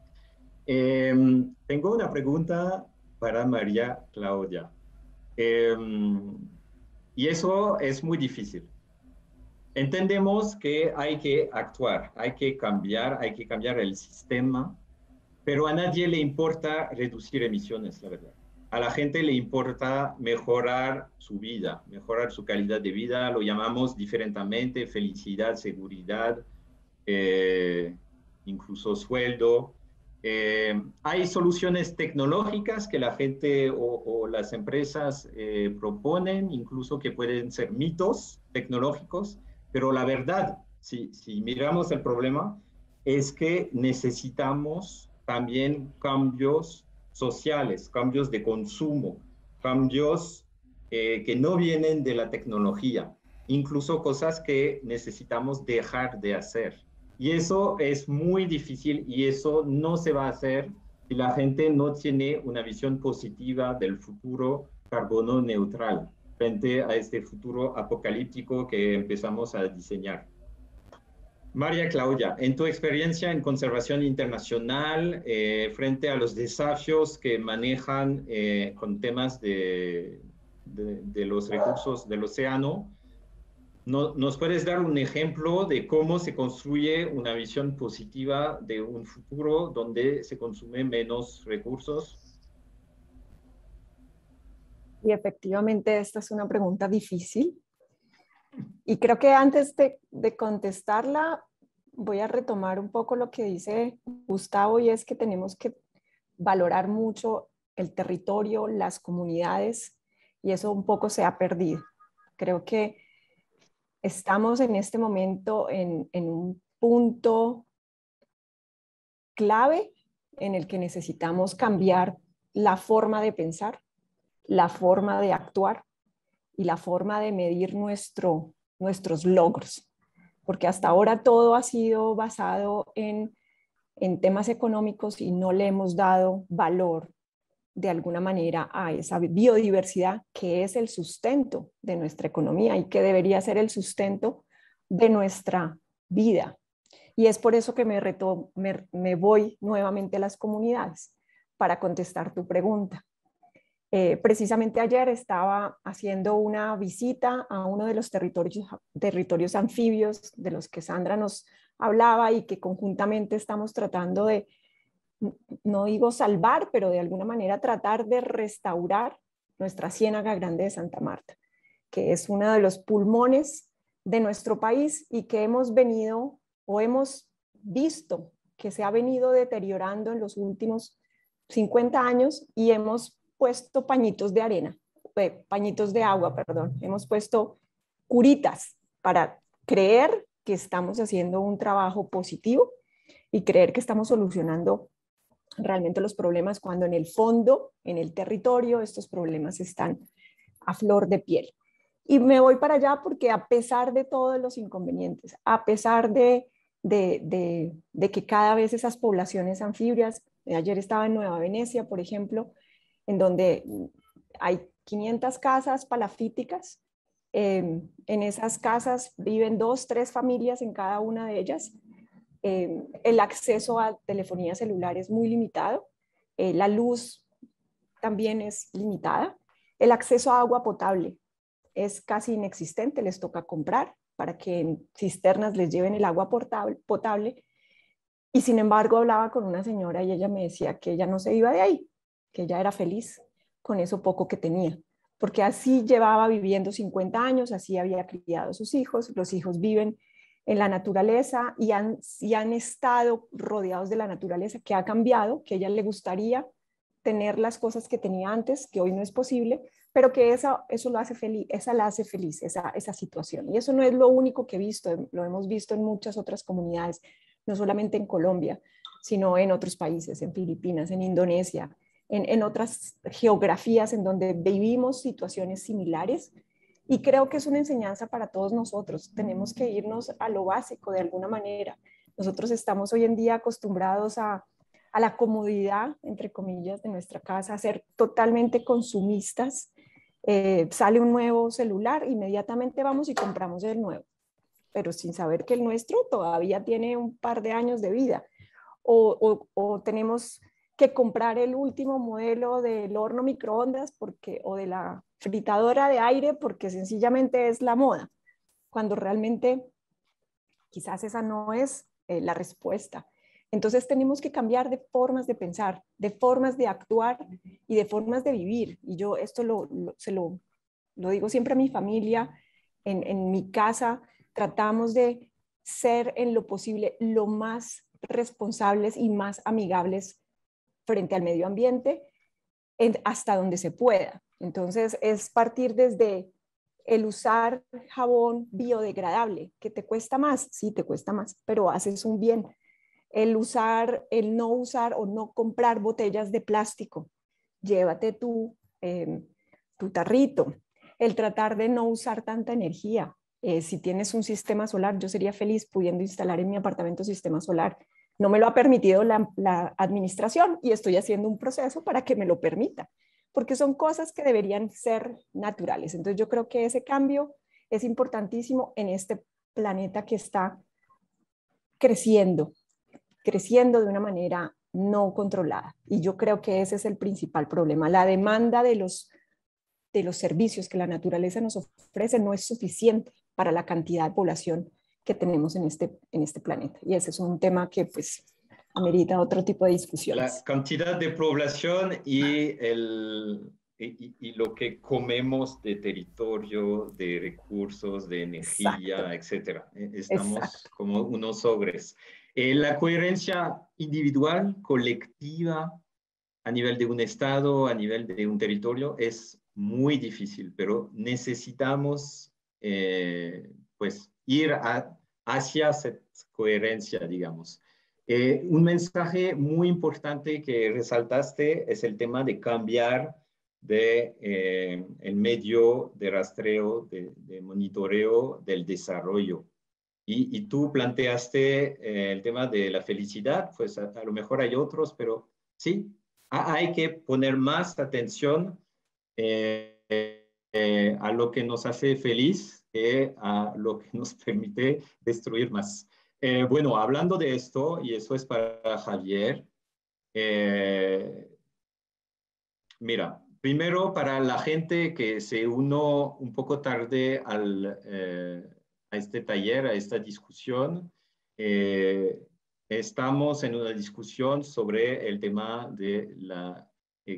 Speaker 2: Tengo una pregunta para María Claudia. Y eso es muy difícil. Entendemos que hay que actuar, hay que cambiar el sistema, pero a nadie le importa reducir emisiones, la verdad. A la gente le importa mejorar su vida, mejorar su calidad de vida, lo llamamos diferentemente, felicidad, seguridad, incluso sueldo. Hay soluciones tecnológicas que la gente o las empresas proponen, incluso que pueden ser mitos tecnológicos, pero la verdad, si miramos el problema, es que necesitamos también cambios sociales, cambios de consumo, cambios que no vienen de la tecnología, incluso cosas que necesitamos dejar de hacer. Y eso es muy difícil y eso no se va a hacer si la gente no tiene una visión positiva del futuro carbono neutral frente a este futuro apocalíptico que empezamos a diseñar. María Claudia, en tu experiencia en conservación internacional, frente a los desafíos que manejan con temas de los recursos del océano, ¿nos puedes dar un ejemplo de cómo se construye una visión positiva de un futuro donde se consumen menos recursos?
Speaker 3: Y efectivamente esta es una pregunta difícil. Y creo que antes de contestarla, voy a retomar un poco lo que dice Gustavo, y es que tenemos que valorar mucho el territorio, las comunidades, y eso un poco se ha perdido. Creo que estamos en este momento en un punto clave en el que necesitamos cambiar la forma de pensar, la forma de actuar y la forma de medir nuestros logros, porque hasta ahora todo ha sido basado en temas económicos y no le hemos dado valor de alguna manera a esa biodiversidad que es el sustento de nuestra economía y que debería ser el sustento de nuestra vida. Y es por eso que me voy nuevamente a las comunidades para contestar tu pregunta. Precisamente ayer estaba haciendo una visita a uno de los territorios anfibios de los que Sandra nos hablaba y que conjuntamente estamos tratando de, no digo salvar, pero de alguna manera tratar de restaurar nuestra Ciénaga Grande de Santa Marta, que es uno de los pulmones de nuestro país y que hemos venido o hemos visto que se ha venido deteriorando en los últimos 50 años y hemos puesto pañitos de arena, pañitos de agua, perdón, hemos puesto curitas para creer que estamos haciendo un trabajo positivo y creer que estamos solucionando realmente los problemas cuando en el fondo, en el territorio, estos problemas están a flor de piel. Y me voy para allá porque a pesar de todos los inconvenientes, a pesar de que cada vez esas poblaciones anfibias, ayer estaba en Nueva Venecia, por ejemplo, en donde hay 500 casas palafíticas. En esas casas viven 2, 3 familias en cada una de ellas. El acceso a telefonía celular es muy limitado. La luz también es limitada. El acceso a agua potable es casi inexistente. Les toca comprar para que en cisternas les lleven el agua potable. Y sin embargo hablaba con una señora y ella me decía que ella no se iba de ahí, que ella era feliz con eso poco que tenía, porque así llevaba viviendo 50 años, así había criado a sus hijos, los hijos viven en la naturaleza y han estado rodeados de la naturaleza, que ha cambiado, que a ella le gustaría tener las cosas que tenía antes, que hoy no es posible, pero que eso lo hace feliz, esa la hace feliz, esa situación. Y eso no es lo único que he visto, lo hemos visto en muchas otras comunidades, no solamente en Colombia, sino en otros países, en Filipinas, en Indonesia, en otras geografías en donde vivimos situaciones similares. Y creo que es una enseñanza para todos nosotros. Tenemos que irnos a lo básico de alguna manera. Nosotros estamos hoy en día acostumbrados a la comodidad, entre comillas, de nuestra casa, a ser totalmente consumistas. Sale un nuevo celular, inmediatamente vamos y compramos el nuevo, pero sin saber que el nuestro todavía tiene un par de años de vida. O tenemos que comprar el último modelo del horno microondas o de la fritadora de aire porque sencillamente es la moda, cuando realmente quizás esa no es la respuesta. Entonces tenemos que cambiar de formas de pensar, de formas de actuar y de formas de vivir. Y yo esto lo digo siempre a mi familia, en mi casa, tratamos de ser en lo posible lo más responsables y más amigables frente al medio ambiente hasta donde se pueda. Entonces es partir desde el usar jabón biodegradable, que te cuesta más, sí, te cuesta más, pero haces un bien. El no usar o no comprar botellas de plástico, llévate tu tarrito. El tratar de no usar tanta energía. Si tienes un sistema solar, yo sería feliz pudiendo instalar en mi apartamento sistema solar. No me lo ha permitido la administración y estoy haciendo un proceso para que me lo permita, porque son cosas que deberían ser naturales. Entonces yo creo que ese cambio es importantísimo en este planeta que está creciendo, creciendo de una manera no controlada. Y yo creo que ese es el principal problema. La demanda de los servicios que la naturaleza nos ofrece no es suficiente para la cantidad de población que tenemos en este planeta. Y ese es un tema que pues amerita otro tipo de discusiones.
Speaker 2: La cantidad de población y, y lo que comemos de territorio, de recursos, de energía, etc. Estamos como unos ogres. La coherencia individual, colectiva, a nivel de un estado, a nivel de un territorio, es muy difícil, pero necesitamos pues ir hacia esa coherencia, digamos. Un mensaje muy importante que resaltaste es el tema de cambiar el medio de rastreo, de monitoreo del desarrollo. Y tú planteaste el tema de la felicidad, pues a lo mejor hay otros, pero sí, hay que poner más atención a lo que nos hace feliz que a lo que nos permite destruir más. Bueno, hablando de esto, y eso es para Javier, mira, primero para la gente que se unió un poco tarde a este taller, a esta discusión, estamos en una discusión sobre el tema de la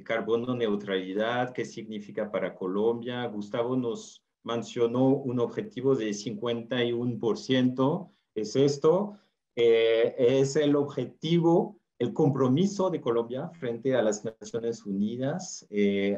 Speaker 2: carbono neutralidad, qué significa para Colombia. Gustavo nos mencionó un objetivo de 51%, es esto, es el objetivo, el compromiso de Colombia frente a las Naciones Unidas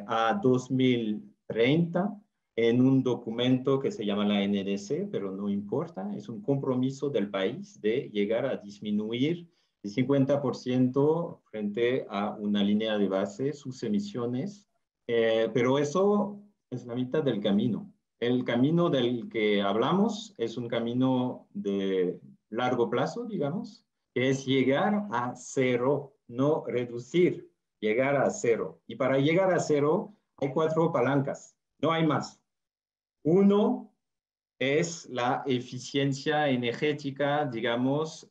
Speaker 2: a 2030 en un documento que se llama la NDC, pero no importa, es un compromiso del país de llegar a disminuir el 50% frente a una línea de base sus emisiones, pero eso es la mitad del camino. El camino del que hablamos es un camino de largo plazo, digamos, que es llegar a cero, no reducir, llegar a cero. Y para llegar a cero hay 4 palancas, no hay más. Uno es la eficiencia energética, digamos,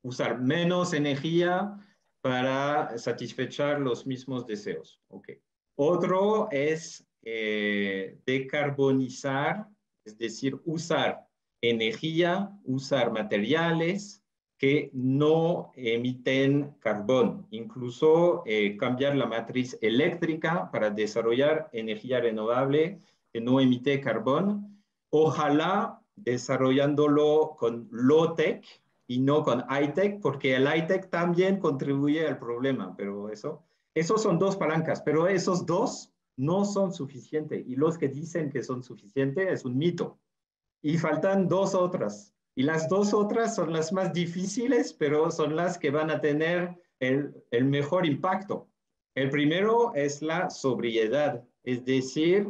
Speaker 2: usar menos energía para satisfacer los mismos deseos. Okay. Otro es decarbonizar, es decir, usar energía, usar materiales que no emiten carbón, incluso cambiar la matriz eléctrica para desarrollar energía renovable que no emite carbón, ojalá desarrollándolo con low-tech y no con high-tech, porque el high-tech también contribuye al problema, pero esos son 2 palancas, pero esos 2 no son suficientes, y los que dicen que son suficientes es un mito. Y faltan 2 otras, y las 2 otras son las más difíciles, pero son las que van a tener el mejor impacto. El primero es la sobriedad, es decir,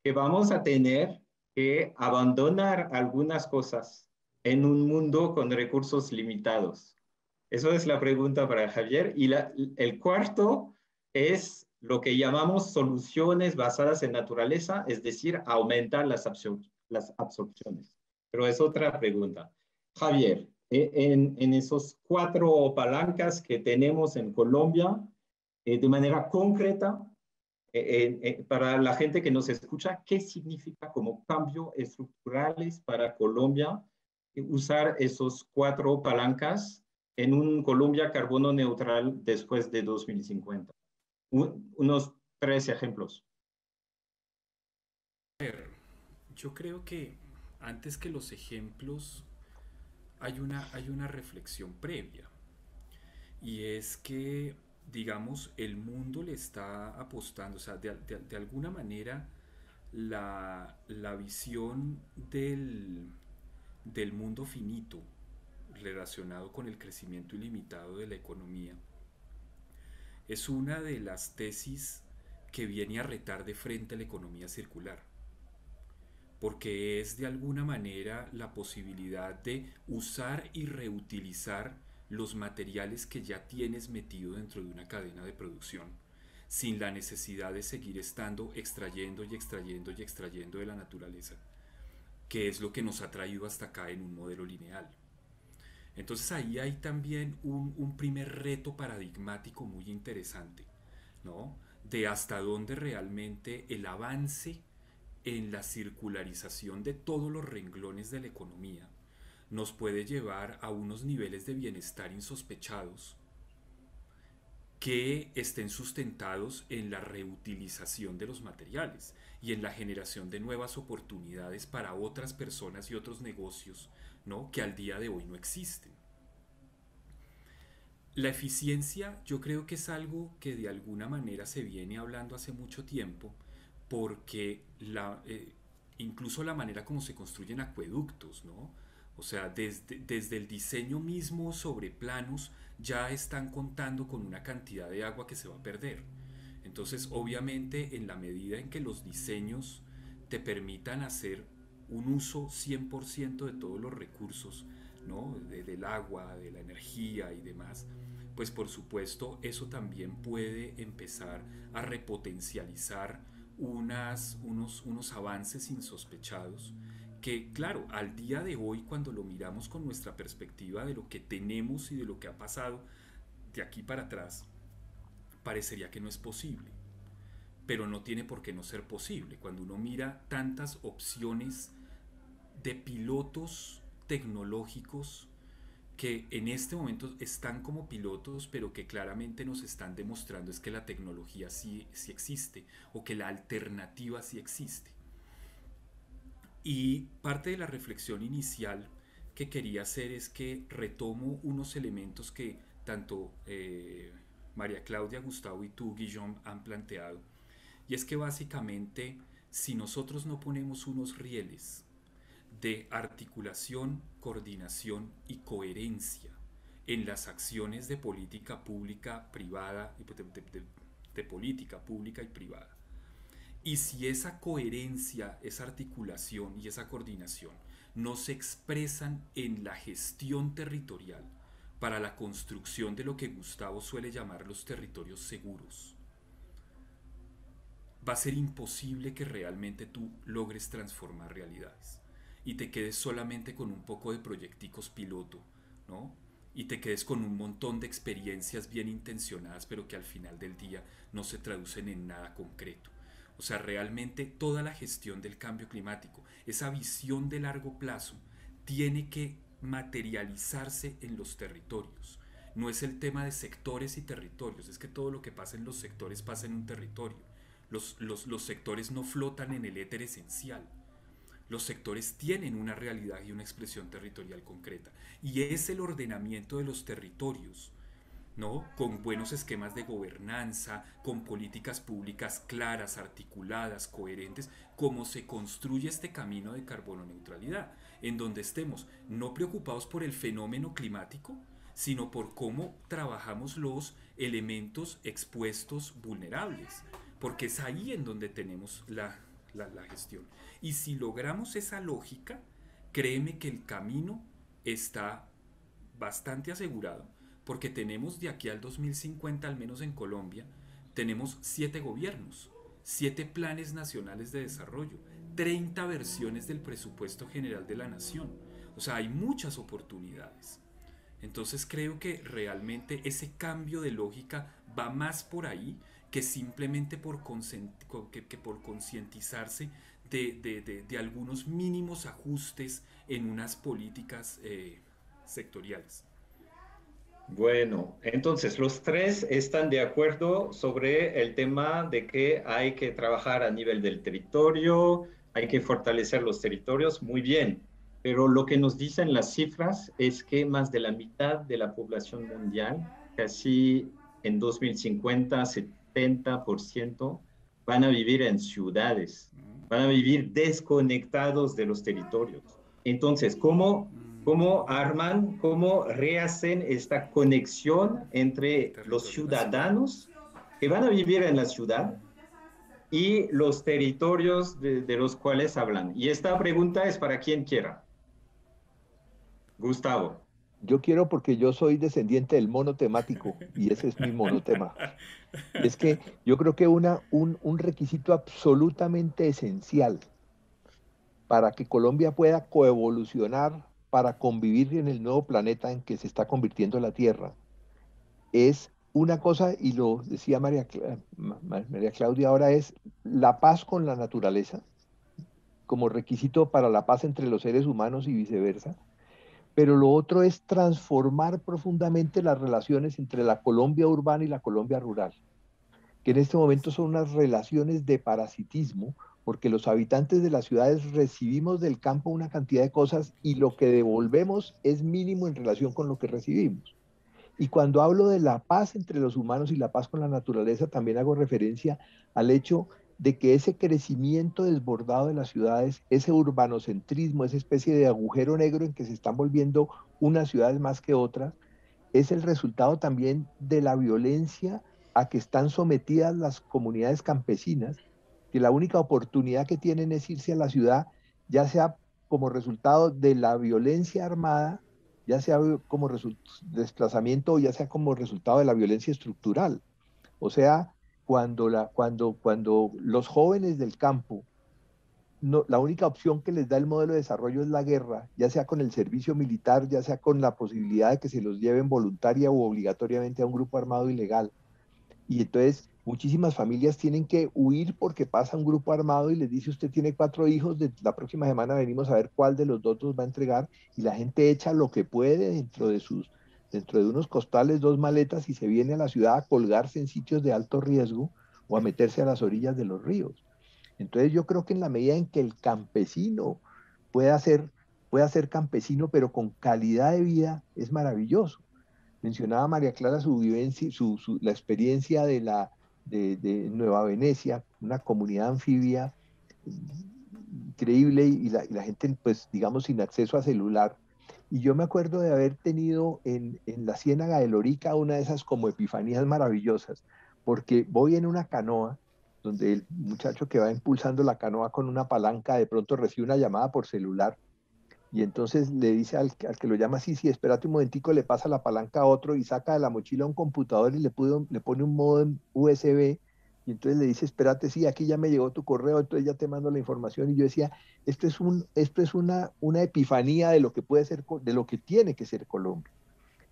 Speaker 2: que vamos a tener que abandonar algunas cosas en un mundo con recursos limitados. Eso es la pregunta para Javier. Y el cuarto es lo que llamamos soluciones basadas en naturaleza, es decir, aumentar las absorciones. Pero es otra pregunta. Javier, en esos 4 palancas que tenemos en Colombia, de manera concreta, para la gente que nos escucha, ¿qué significa como cambios estructurales para Colombia usar esos 4 palancas en un Colombia carbono neutral después de 2050? Unos 3 ejemplos.
Speaker 4: Yo creo que antes que los ejemplos hay una reflexión previa, y es que, digamos, el mundo le está apostando, o sea, de alguna manera la visión del mundo finito relacionado con el crecimiento ilimitado de la economía es una de las tesis que viene a retar de frente a la economía circular, porque es de alguna manera la posibilidad de usar y reutilizar los materiales que ya tienes metido dentro de una cadena de producción, sin la necesidad de seguir estando extrayendo y extrayendo y extrayendo de la naturaleza, que es lo que nos ha traído hasta acá en un modelo lineal. Entonces ahí hay también un primer reto paradigmático muy interesante, ¿no? De hasta dónde realmente el avance en la circularización de todos los renglones de la economía nos puede llevar a unos niveles de bienestar insospechados que estén sustentados en la reutilización de los materiales y en la generación de nuevas oportunidades para otras personas y otros negocios, ¿no? Que al día de hoy no existen. La eficiencia yo creo que es algo que de alguna manera se viene hablando hace mucho tiempo porque incluso la manera como se construyen acueductos, ¿no? O sea, desde el diseño mismo sobre planos ya están contando con una cantidad de agua que se va a perder. Entonces, obviamente, en la medida en que los diseños te permitan hacer un uso 100% de todos los recursos, ¿no? Del agua, de la energía y demás, pues por supuesto eso también puede empezar a repotencializar unos avances insospechados que, claro, al día de hoy, cuando lo miramos con nuestra perspectiva de lo que tenemos y de lo que ha pasado de aquí para atrás, parecería que no es posible. Pero no tiene por qué no ser posible. Cuando uno mira tantas opciones de pilotos tecnológicos que en este momento están como pilotos, pero que claramente nos están demostrando es que la tecnología sí existe, o que la alternativa sí existe. Y parte de la reflexión inicial que quería hacer es que retomo unos elementos que tanto María Claudia, Gustavo y tú, Guillaume, han planteado. Y es que básicamente, si nosotros no ponemos unos rieles de articulación, coordinación y coherencia en las acciones de política pública privada, de política pública y privada, y si esa coherencia, esa articulación y esa coordinación no se expresan en la gestión territorial para la construcción de lo que Gustavo suele llamar los territorios seguros, va a ser imposible que realmente tú logres transformar realidades y te quedes solamente con un poco de proyecticos piloto, ¿no? Y te quedes con un montón de experiencias bien intencionadas, pero que al final del día no se traducen en nada concreto. O sea, realmente toda la gestión del cambio climático, esa visión de largo plazo, tiene que materializarse en los territorios. No es el tema de sectores y territorios, es que todo lo que pasa en los sectores pasa en un territorio. Los sectores no flotan en el éter esencial. Los sectores tienen una realidad y una expresión territorial concreta. Y es el ordenamiento de los territorios, ¿no? Con buenos esquemas de gobernanza, con políticas públicas claras, articuladas, coherentes, como se construye este camino de carbono neutralidad, en donde estemos no preocupados por el fenómeno climático, sino por cómo trabajamos los elementos expuestos vulnerables, porque es ahí en donde tenemos la gestión. Y si logramos esa lógica, créeme que el camino está bastante asegurado, porque tenemos de aquí al 2050, al menos en Colombia, tenemos 7 gobiernos, 7 planes nacionales de desarrollo, 30 versiones del presupuesto general de la nación. O sea, hay muchas oportunidades. Entonces creo que realmente ese cambio de lógica va más por ahí que simplemente por concientizarse de algunos mínimos ajustes en unas políticas sectoriales.
Speaker 2: Bueno, entonces los tres están de acuerdo sobre el tema de que hay que trabajar a nivel del territorio, hay que fortalecer los territorios, muy bien, pero lo que nos dicen las cifras es que más de la mitad de la población mundial, casi en 2050, 70%, van a vivir en ciudades, van a vivir desconectados de los territorios. Entonces, ¿cómo arman, cómo rehacen esta conexión entre los ciudadanos que van a vivir en la ciudad y los territorios de los cuales hablan? Y esta pregunta es para quien quiera. Gustavo.
Speaker 5: Yo quiero porque yo soy descendiente del mono temático y ese es mi monotema. Y es que yo creo que un requisito absolutamente esencial para que Colombia pueda coevolucionar para convivir en el nuevo planeta en que se está convirtiendo la Tierra es una cosa, y lo decía María Claudia ahora, es la paz con la naturaleza, como requisito para la paz entre los seres humanos y viceversa. Pero lo otro es transformar profundamente las relaciones entre la Colombia urbana y la Colombia rural, que en este momento son unas relaciones de parasitismo, porque los habitantes de las ciudades recibimos del campo una cantidad de cosas y lo que devolvemos es mínimo en relación con lo que recibimos. Y cuando hablo de la paz entre los humanos y la paz con la naturaleza, también hago referencia al hecho de que ese crecimiento desbordado de las ciudades, ese urbanocentrismo, esa especie de agujero negro en que se están volviendo unas ciudades más que otras, es el resultado también de la violencia a que están sometidas las comunidades campesinas, que la única oportunidad que tienen es irse a la ciudad, ya sea como resultado de la violencia armada, ya sea como desplazamiento o ya sea como resultado de la violencia estructural. O sea, cuando los jóvenes del campo, no, la única opción que les da el modelo de desarrollo es la guerra, ya sea con el servicio militar, ya sea con la posibilidad de que se los lleven voluntaria o obligatoriamente a un grupo armado ilegal. Y entonces muchísimas familias tienen que huir porque pasa un grupo armado y les dice: usted tiene 4 hijos, la próxima semana venimos a ver cuál de los dos los va a entregar, y la gente echa lo que puede dentro de unos costales, 2 maletas, y se viene a la ciudad a colgarse en sitios de alto riesgo o a meterse a las orillas de los ríos. Entonces yo creo que en la medida en que el campesino pueda ser campesino, pero con calidad de vida, es maravilloso. Mencionaba María Clara su vivencia, la experiencia de Nueva Venecia, una comunidad anfibia increíble, y la gente, pues, digamos, sin acceso a celular. Y yo me acuerdo de haber tenido en la Ciénaga de Lorica una de esas como epifanías maravillosas, porque voy en una canoa, donde el muchacho que va impulsando la canoa con una palanca de pronto recibe una llamada por celular, y entonces le dice al que lo llama: sí, sí, espérate un momentico, le pasa la palanca a otro y saca de la mochila un computador y le pone un módem USB, y entonces le dice: espérate, sí, aquí ya me llegó tu correo, entonces ya te mando la información. Y yo decía, esto es una epifanía de lo que puede ser, de lo que tiene que ser Colombia.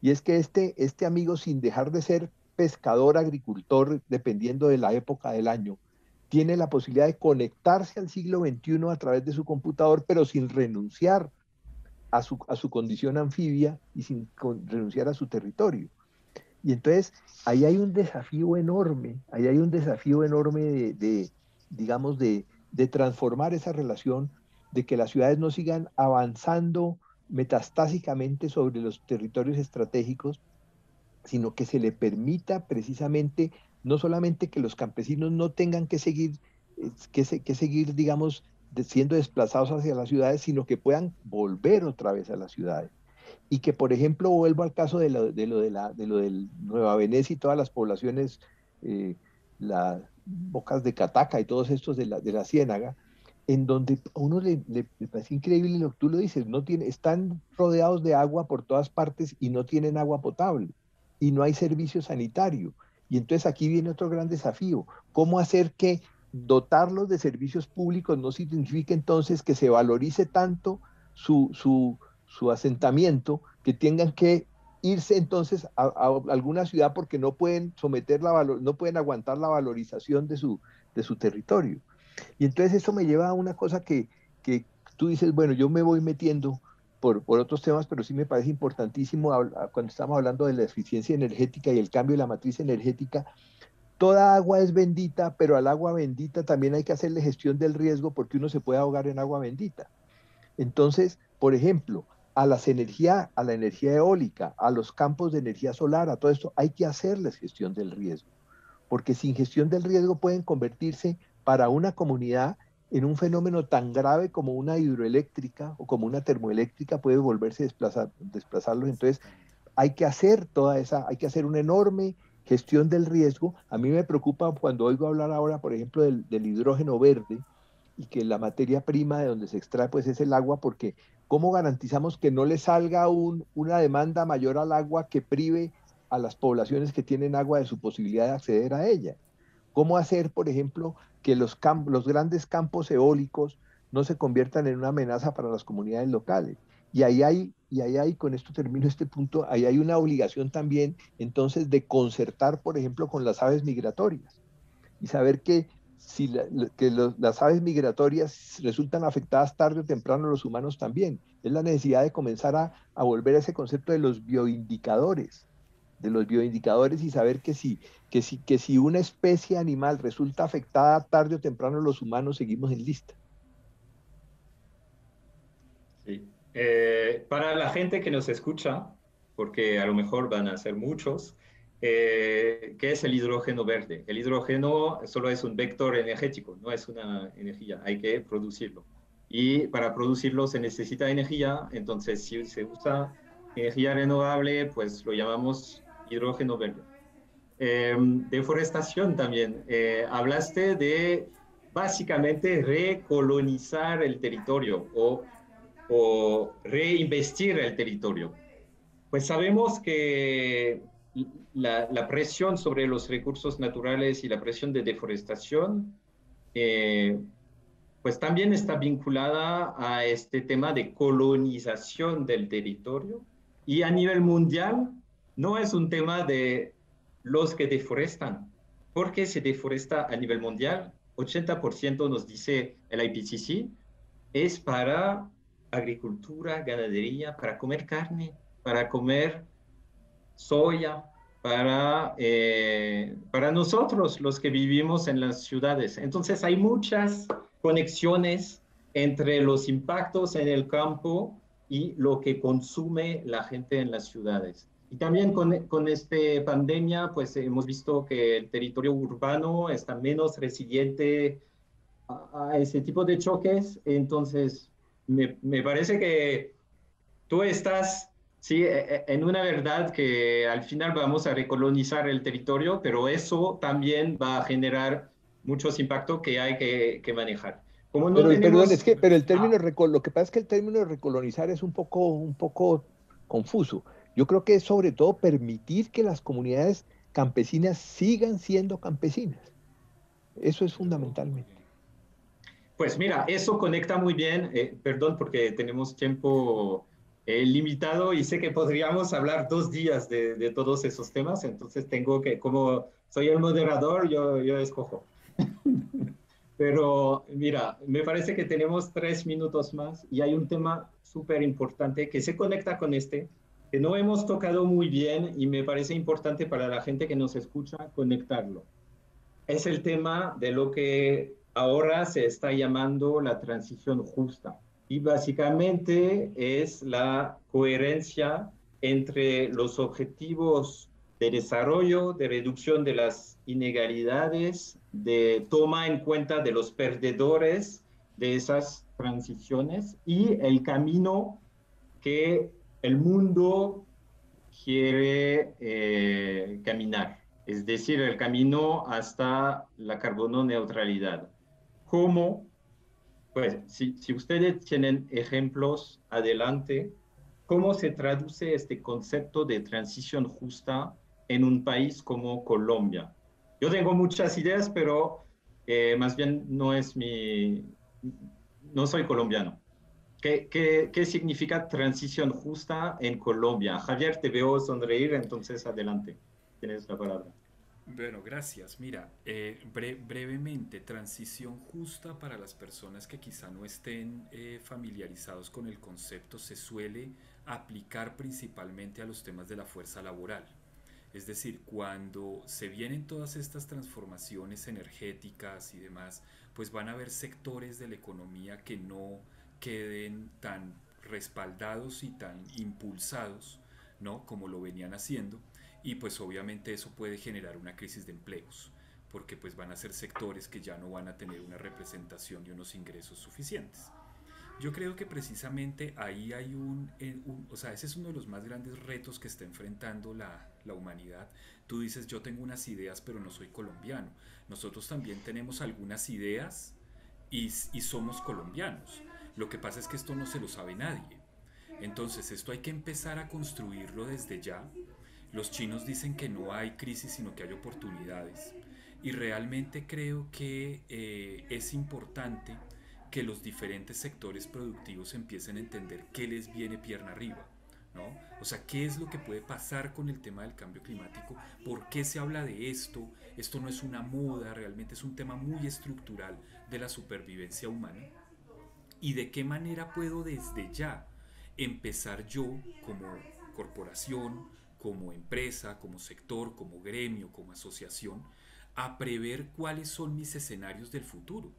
Speaker 5: Y es que este amigo, sin dejar de ser pescador, agricultor, dependiendo de la época del año, tiene la posibilidad de conectarse al siglo XXI a través de su computador, pero sin renunciar a su condición anfibia y sin renunciar a su territorio. Y entonces ahí hay un desafío enorme, ahí hay un desafío enorme digamos, de transformar esa relación, de que las ciudades no sigan avanzando metastásicamente sobre los territorios estratégicos, sino que se le permita precisamente no solamente que los campesinos no tengan que seguir, digamos, siendo desplazados hacia las ciudades, sino que puedan volver otra vez a las ciudades. Y que, por ejemplo, vuelvo al caso de lo del Nueva Venecia y todas las poblaciones, las Bocas de Cataca y todos estos de la Ciénaga, en donde a uno le parece increíble lo que tú lo dices: están rodeados de agua por todas partes y no tienen agua potable, y no hay servicio sanitario. Y entonces aquí viene otro gran desafío: ¿cómo hacer que dotarlos de servicios públicos no signifique entonces que se valorice tanto su asentamiento, que tengan que irse entonces a alguna ciudad porque no pueden no pueden aguantar la valorización de su territorio? Y entonces eso me lleva a una cosa que tú dices: bueno, yo me voy metiendo por otros temas, pero sí me parece importantísimo cuando estamos hablando de la eficiencia energética y el cambio de la matriz energética. Toda agua es bendita, pero al agua bendita también hay que hacerle gestión del riesgo, porque uno se puede ahogar en agua bendita. Entonces, por ejemplo, a la energía eólica, a los campos de energía solar, a todo esto, hay que hacerles gestión del riesgo, porque sin gestión del riesgo pueden convertirse para una comunidad en un fenómeno tan grave como una hidroeléctrica o como una termoeléctrica puede volverse desplazarlos. Entonces, hay que hacer una enorme gestión del riesgo. A mí me preocupa cuando oigo hablar ahora, por ejemplo, del hidrógeno verde, y que la materia prima de donde se extrae pues es el agua, porque ¿cómo garantizamos que no le salga una demanda mayor al agua que prive a las poblaciones que tienen agua de su posibilidad de acceder a ella? ¿Cómo hacer, por ejemplo, que los grandes campos eólicos no se conviertan en una amenaza para las comunidades locales? Con esto termino este punto, ahí hay una obligación también entonces de concertar, por ejemplo, con las aves migratorias y saber que si las aves migratorias resultan afectadas tarde o temprano, los humanos también. Es la necesidad de comenzar a volver a ese concepto de los bioindicadores y saber que si una especie animal resulta afectada tarde o temprano, los humanos seguimos en lista.
Speaker 2: Sí. Para la gente que nos escucha, porque a lo mejor van a ser muchos, ¿qué es el hidrógeno verde? El hidrógeno solo es un vector energético, no es una energía, hay que producirlo. Y para producirlo se necesita energía, entonces si se usa energía renovable, pues lo llamamos hidrógeno verde. Deforestación también. Hablaste de básicamente recolonizar el territorio o reinvestir el territorio. Pues sabemos que la presión sobre los recursos naturales y la presión de deforestación, pues también está vinculada a este tema de colonización del territorio. Y a nivel mundial, no es un tema de los que deforestan, porque se deforesta a nivel mundial. 80% nos dice el IPCC, es para agricultura, ganadería, para comer carne, para comer soya, para nosotros, los que vivimos en las ciudades. Entonces hay muchas conexiones entre los impactos en el campo y lo que consume la gente en las ciudades. Y también con esta pandemia, pues hemos visto que el territorio urbano está menos resiliente a ese tipo de choques. Entonces, me parece que tú estás, sí, en una verdad que al final vamos a recolonizar el territorio, pero eso también va a generar muchos impactos que hay que manejar. Como no
Speaker 5: Perdón,
Speaker 2: tenemos...
Speaker 5: pero el término,
Speaker 2: Ah,
Speaker 5: lo que pasa es que el término de recolonizar es un poco confuso. Yo creo que es sobre todo permitir que las comunidades campesinas sigan siendo campesinas. Eso es fundamentalmente.
Speaker 2: pues mira, eso conecta muy bien, perdón porque tenemos tiempo limitado y sé que podríamos hablar 2 días de todos esos temas, entonces tengo que, como soy el moderador, yo escojo. Pero mira, me parece que tenemos 3 minutos más y hay un tema súper importante que se conecta con este, que no hemos tocado muy bien y me parece importante para la gente que nos escucha conectarlo. Es el tema de lo que ahora se está llamando la transición justa. Y básicamente es la coherencia entre los objetivos de desarrollo, de reducción de las inegalidades, de toma en cuenta de los perdedores de esas transiciones y el camino que el mundo quiere caminar, es decir, el camino hasta la carbono neutralidad. ¿Cómo? Pues si ustedes tienen ejemplos, adelante. ¿Cómo se traduce este concepto de transición justa en un país como Colombia? Yo tengo muchas ideas, pero más bien no soy colombiano. ¿Qué significa transición justa en Colombia? Javier, te veo sonreír, entonces adelante, tienes la palabra.
Speaker 4: Bueno, gracias. Mira, brevemente, transición justa para las personas que quizá no estén familiarizados con el concepto se suele aplicar principalmente a los temas de la fuerza laboral. Es decir, cuando se vienen todas estas transformaciones energéticas y demás, pues van a haber sectores de la economía que no queden tan respaldados y tan impulsados, ¿no? Como lo venían haciendo, y pues obviamente eso puede generar una crisis de empleos, porque pues van a ser sectores que ya no van a tener una representación y unos ingresos suficientes. Yo creo que precisamente ahí hay o sea, ese es uno de los más grandes retos que está enfrentando la humanidad. Tú dices, yo tengo unas ideas, pero no soy colombiano. Nosotros también tenemos algunas ideas y somos colombianos. Lo que pasa es que esto no se lo sabe nadie. Entonces, esto hay que empezar a construirlo desde ya. Los chinos dicen que no hay crisis, sino que hay oportunidades. Y realmente creo que es importante que los diferentes sectores productivos empiecen a entender qué les viene pierna arriba, ¿no? O sea, qué es lo que puede pasar con el tema del cambio climático, por qué se habla de esto, esto no es una moda, realmente es un tema muy estructural de la supervivencia humana, y de qué manera puedo desde ya empezar yo como corporación, como empresa, como sector, como gremio, como asociación, a prever cuáles son mis escenarios del futuro,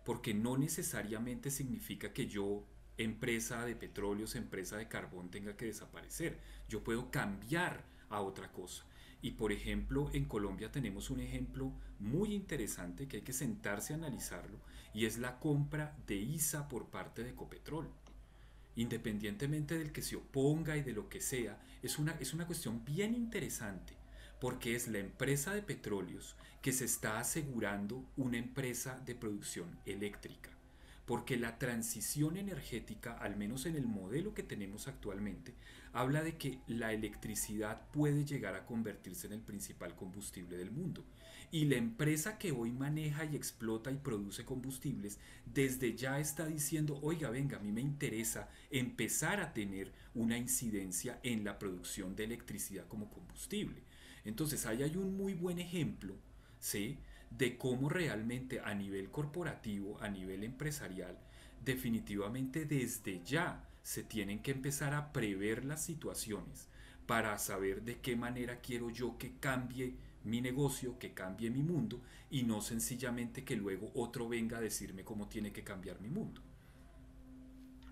Speaker 4: porque no necesariamente significa que yo, empresa de petróleos, empresa de carbón, tenga que desaparecer. Yo puedo cambiar a otra cosa. Y por ejemplo, en Colombia tenemos un ejemplo muy interesante que hay que sentarse a analizarlo, y es la compra de ISA por parte de Ecopetrol. Independientemente del que se oponga y de lo que sea, es una cuestión bien interesante, porque es la empresa de petróleos que se está asegurando una empresa de producción eléctrica. Porque la transición energética, al menos en el modelo que tenemos actualmente, habla de que la electricidad puede llegar a convertirse en el principal combustible del mundo. Y la empresa que hoy maneja y explota y produce combustibles, desde ya está diciendo, oiga, venga, a mí me interesa empezar a tener una incidencia en la producción de electricidad como combustible. Entonces ahí hay un muy buen ejemplo, ¿sí?, de cómo realmente a nivel corporativo, a nivel empresarial, definitivamente desde ya se tienen que empezar a prever las situaciones para saber de qué manera quiero yo que cambie mi negocio, que cambie mi mundo, y no sencillamente que luego otro venga a decirme cómo tiene que cambiar mi mundo.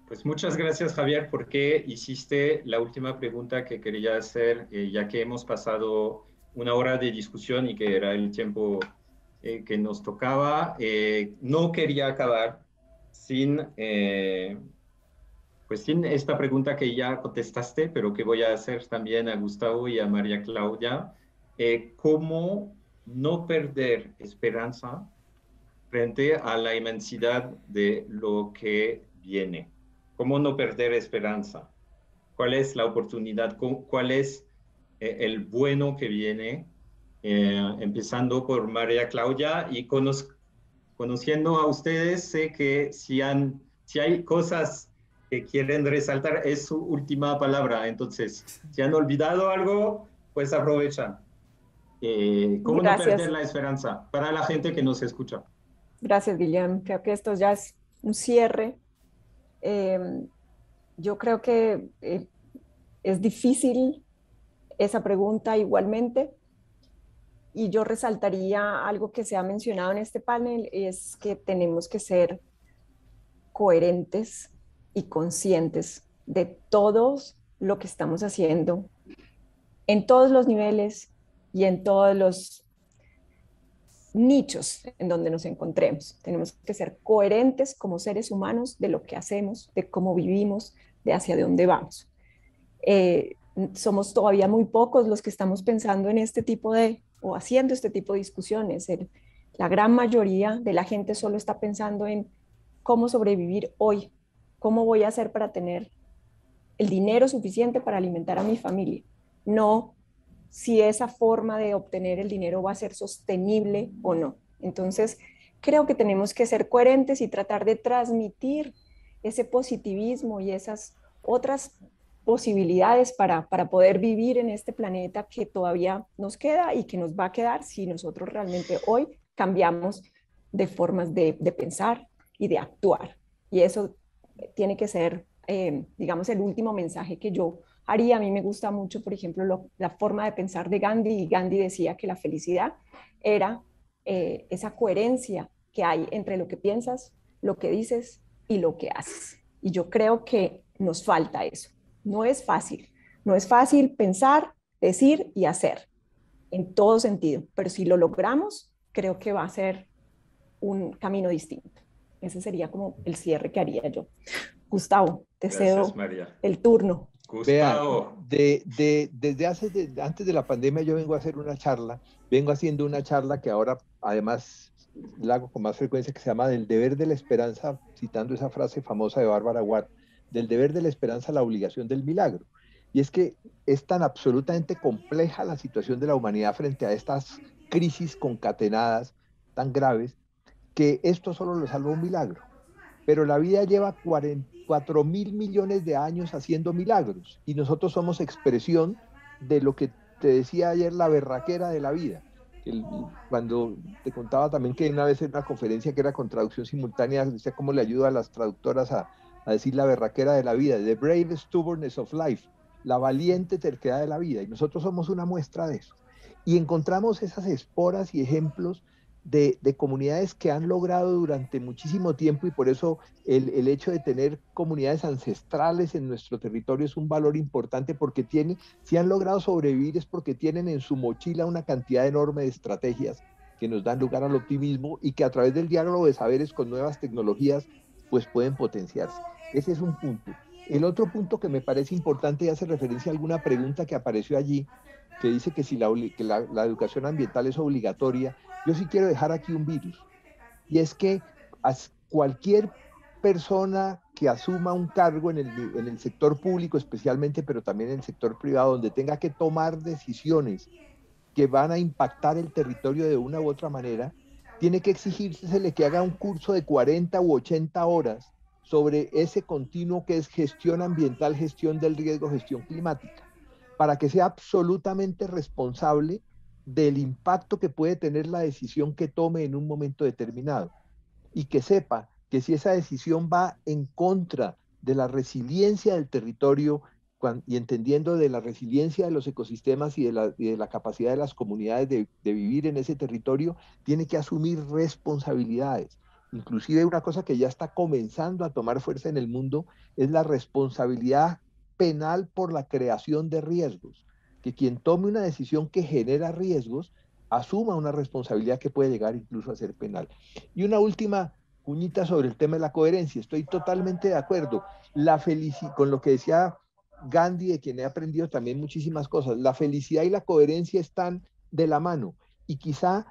Speaker 2: Pues muchas gracias, Javier, porque hiciste la última pregunta que quería hacer, ya que hemos pasado una hora de discusión y que era el tiempo que nos tocaba. No quería acabar sin, pues sin esta pregunta que ya contestaste, pero que voy a hacer también a Gustavo y a María Claudia. ¿Cómo no perder esperanza frente a la inmensidad de lo que viene? ¿Cómo no perder esperanza? ¿Cuál es la oportunidad? ¿Cuál es el bueno que viene? Empezando por María Claudia, y conociendo a ustedes, sé que si hay cosas que quieren resaltar, es su última palabra. Entonces, si han olvidado algo, pues aprovechan. ¿Cómo no perder
Speaker 3: Gracias.
Speaker 2: la esperanza para la gente que nos escucha?
Speaker 3: Gracias, Guillermo. Creo que esto ya es un cierre. Yo creo que es difícil esa pregunta igualmente, y yo resaltaría algo que se ha mencionado en este panel, es que tenemos que ser coherentes y conscientes de todo lo que estamos haciendo en todos los niveles y en todos los nichos en donde nos encontremos. Tenemos que ser coherentes como seres humanos de lo que hacemos, de cómo vivimos, de hacia dónde vamos. Somos todavía muy pocos los que estamos pensando en este tipo de, o haciendo este tipo de discusiones. La gran mayoría de la gente solo está pensando en cómo sobrevivir hoy, cómo voy a hacer para tener el dinero suficiente para alimentar a mi familia. No si esa forma de obtener el dinero va a ser sostenible o no. Entonces, creo que tenemos que ser coherentes y tratar de transmitir ese positivismo y esas otras posibilidades para poder vivir en este planeta que todavía nos queda y que nos va a quedar si nosotros realmente hoy cambiamos de formas de pensar y de actuar. Y eso tiene que ser, digamos, el último mensaje que yo haría. A mí me gusta mucho, por ejemplo, la forma de pensar de Gandhi, y Gandhi decía que la felicidad era esa coherencia que hay entre lo que piensas, lo que dices y lo que haces. Y yo creo que nos falta eso. No es fácil, no es fácil pensar, decir y hacer en todo sentido, pero si lo logramos, creo que va a ser un camino distinto. Ese sería como el cierre que haría yo. Gustavo, te cedo el turno.
Speaker 5: Vea,
Speaker 2: Gustavo.
Speaker 5: desde antes de la pandemia yo vengo haciendo una charla que ahora además la hago con más frecuencia, que se llama Del deber de la esperanza, citando esa frase famosa de Bárbara Ward, del deber de la esperanza a la obligación del milagro. Y es que es tan absolutamente compleja la situación de la humanidad frente a estas crisis concatenadas tan graves, que esto solo lo salva un milagro. pero la vida lleva 4.000 millones de años haciendo milagros y nosotros somos expresión de lo que te decía ayer, la berraquera de la vida. Cuando te contaba también que una vez en una conferencia que era con traducción simultánea, decía cómo le ayuda a las traductoras a decir la berraquera de la vida, the brave stubbornness of life, la valiente terquedad de la vida, y nosotros somos una muestra de eso. Y encontramos esas esporas y ejemplos de comunidades que han logrado durante muchísimo tiempo, y por eso el hecho de tener comunidades ancestrales en nuestro territorio es un valor importante, porque si han logrado sobrevivir es porque tienen en su mochila una cantidad enorme de estrategias que nos dan lugar al optimismo y que a través del diálogo de saberes con nuevas tecnologías pues pueden potenciarse. Ese es un punto. El otro punto que me parece importante y hace referencia a alguna pregunta que apareció allí, que dice que si la educación ambiental es obligatoria, yo sí quiero dejar aquí un virus, y es que cualquier persona que asuma un cargo en el sector público especialmente, pero también en el sector privado, donde tenga que tomar decisiones que van a impactar el territorio de una u otra manera, tiene que exigírsele que haga un curso de 40 u 80 horas sobre ese continuo que es gestión ambiental, gestión del riesgo, gestión climática, para que sea absolutamente responsable del impacto que puede tener la decisión que tome en un momento determinado, y que sepa que si esa decisión va en contra de la resiliencia del territorio y entendiendo de la resiliencia de los ecosistemas y de la capacidad de las comunidades de vivir en ese territorio, tiene que asumir responsabilidades. Inclusive una cosa que ya está comenzando a tomar fuerza en el mundo es la responsabilidad penal por la creación de riesgos, que quien tome una decisión que genera riesgos asuma una responsabilidad que puede llegar incluso a ser penal. Y una última cuñita sobre el tema de la coherencia. Estoy totalmente de acuerdo. Con lo que decía Gandhi, de quien he aprendido también muchísimas cosas. La felicidad y la coherencia están de la mano. Y quizá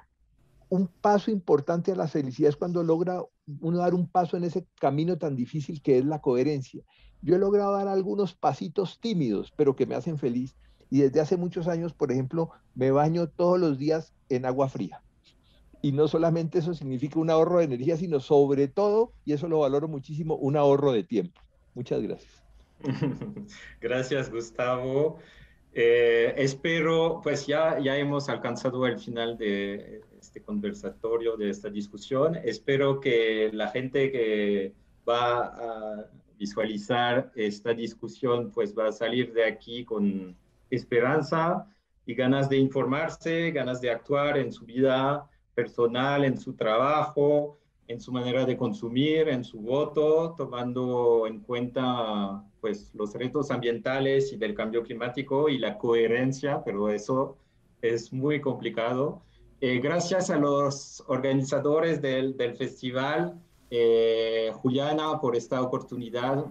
Speaker 5: un paso importante a la felicidad es cuando logra uno dar un paso en ese camino tan difícil que es la coherencia. Yo he logrado dar algunos pasitos tímidos, pero que me hacen feliz. Y desde hace muchos años, por ejemplo, me baño todos los días en agua fría. Y no solamente eso significa un ahorro de energía, sino sobre todo, y eso lo valoro muchísimo, un ahorro de tiempo. Muchas gracias.
Speaker 2: Gracias, Gustavo. Espero, pues ya hemos alcanzado el final de este conversatorio, de esta discusión. Espero que la gente que va a visualizar esta discusión, pues va a salir de aquí con esperanza y ganas de informarse, ganas de actuar en su vida personal, en su trabajo, en su manera de consumir, en su voto, tomando en cuenta pues, los retos ambientales y del cambio climático y la coherencia, pero eso es muy complicado. Gracias a los organizadores del festival, Juliana, por esta oportunidad.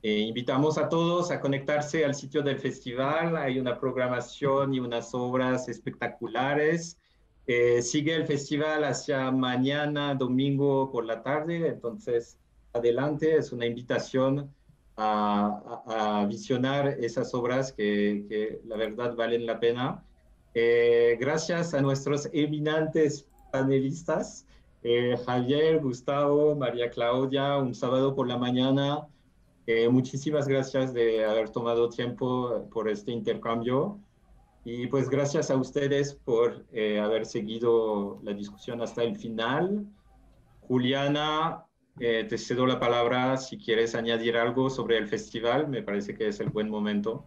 Speaker 2: Invitamos a todos a conectarse al sitio del festival. Hay una programación y unas obras espectaculares. Sigue el festival hacia mañana, domingo por la tarde, entonces adelante, es una invitación a visionar esas obras que la verdad valen la pena. Gracias a nuestros eminentes panelistas, Javier, Gustavo, María Claudia, un sábado por la mañana. Muchísimas gracias de haber tomado tiempo por este intercambio. Y pues gracias a ustedes por haber seguido la discusión hasta el final. Juliana, te cedo la palabra si quieres añadir algo sobre el festival. Me parece que es el buen momento.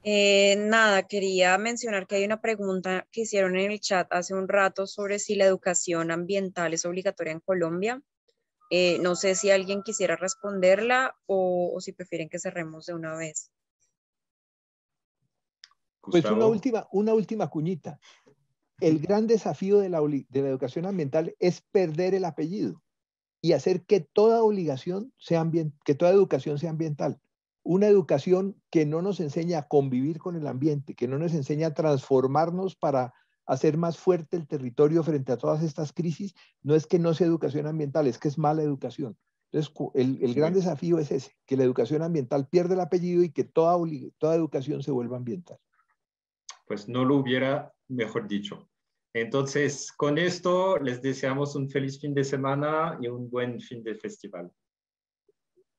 Speaker 1: Nada, quería mencionar que hay una pregunta que hicieron en el chat hace un rato sobre si la educación ambiental es obligatoria en Colombia. No sé si alguien quisiera responderla o si prefieren que cerremos de una vez.
Speaker 5: Pues una última cuñita. El gran desafío de la educación ambiental es perder el apellido y hacer que toda educación sea ambiental. Una educación que no nos enseña a convivir con el ambiente, que no nos enseña a transformarnos para hacer más fuerte el territorio frente a todas estas crisis, no es que no sea educación ambiental, es que es mala educación. Entonces, el gran desafío es ese, que la educación ambiental pierda el apellido y que toda educación se vuelva ambiental.
Speaker 2: Pues no lo hubiera mejor dicho. Entonces, con esto les deseamos un feliz fin de semana y un buen fin de festival.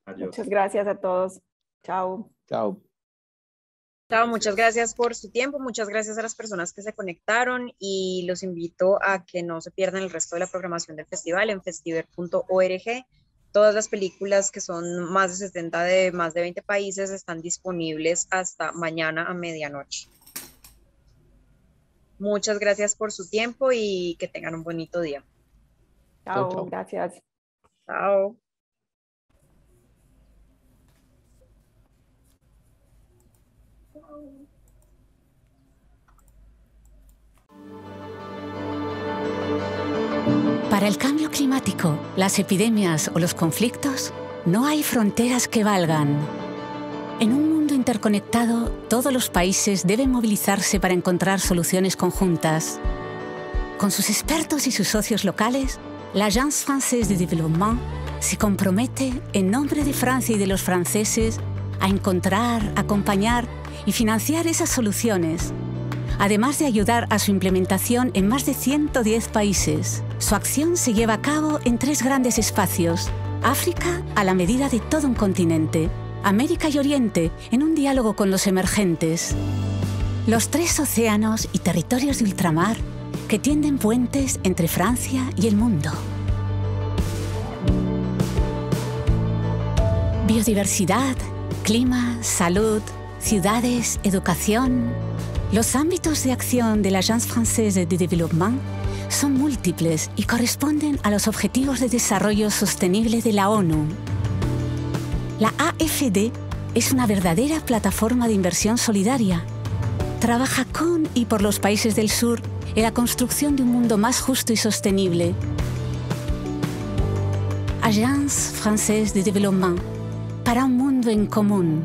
Speaker 2: Adiós.
Speaker 3: Muchas gracias a todos. Chao.
Speaker 5: Chao.
Speaker 1: Chao, muchas gracias por su tiempo, muchas gracias a las personas que se conectaron y los invito a que no se pierdan el resto de la programación del festival en festiver.org. Todas las películas que son más de 70 de más de 20 países están disponibles hasta mañana a medianoche. Muchas gracias por su tiempo y que tengan un bonito día.
Speaker 3: Chao,
Speaker 5: chao.
Speaker 3: gracias.
Speaker 1: Chao.
Speaker 6: Para el cambio climático, las epidemias o los conflictos, no hay fronteras que valgan. En un mundo interconectado, todos los países deben movilizarse para encontrar soluciones conjuntas. Con sus expertos y sus socios locales, la Agence Française de Développement se compromete, en nombre de Francia y de los franceses, a encontrar, acompañar y financiar esas soluciones, además de ayudar a su implementación en más de 110 países. Su acción se lleva a cabo en 3 grandes espacios: África, a la medida de todo un continente; América y Oriente, en un diálogo con los emergentes; los 3 océanos y territorios de ultramar que tienden puentes entre Francia y el mundo. Biodiversidad, clima, salud, ciudades, educación. Los ámbitos de acción de la Agence Française de Développement son múltiples y corresponden a los Objetivos de Desarrollo Sostenible de la ONU. La AFD es una verdadera plataforma de inversión solidaria. Trabaja con y por los países del sur en la construcción de un mundo más justo y sostenible. Agence Française de Développement, para un mundo en común.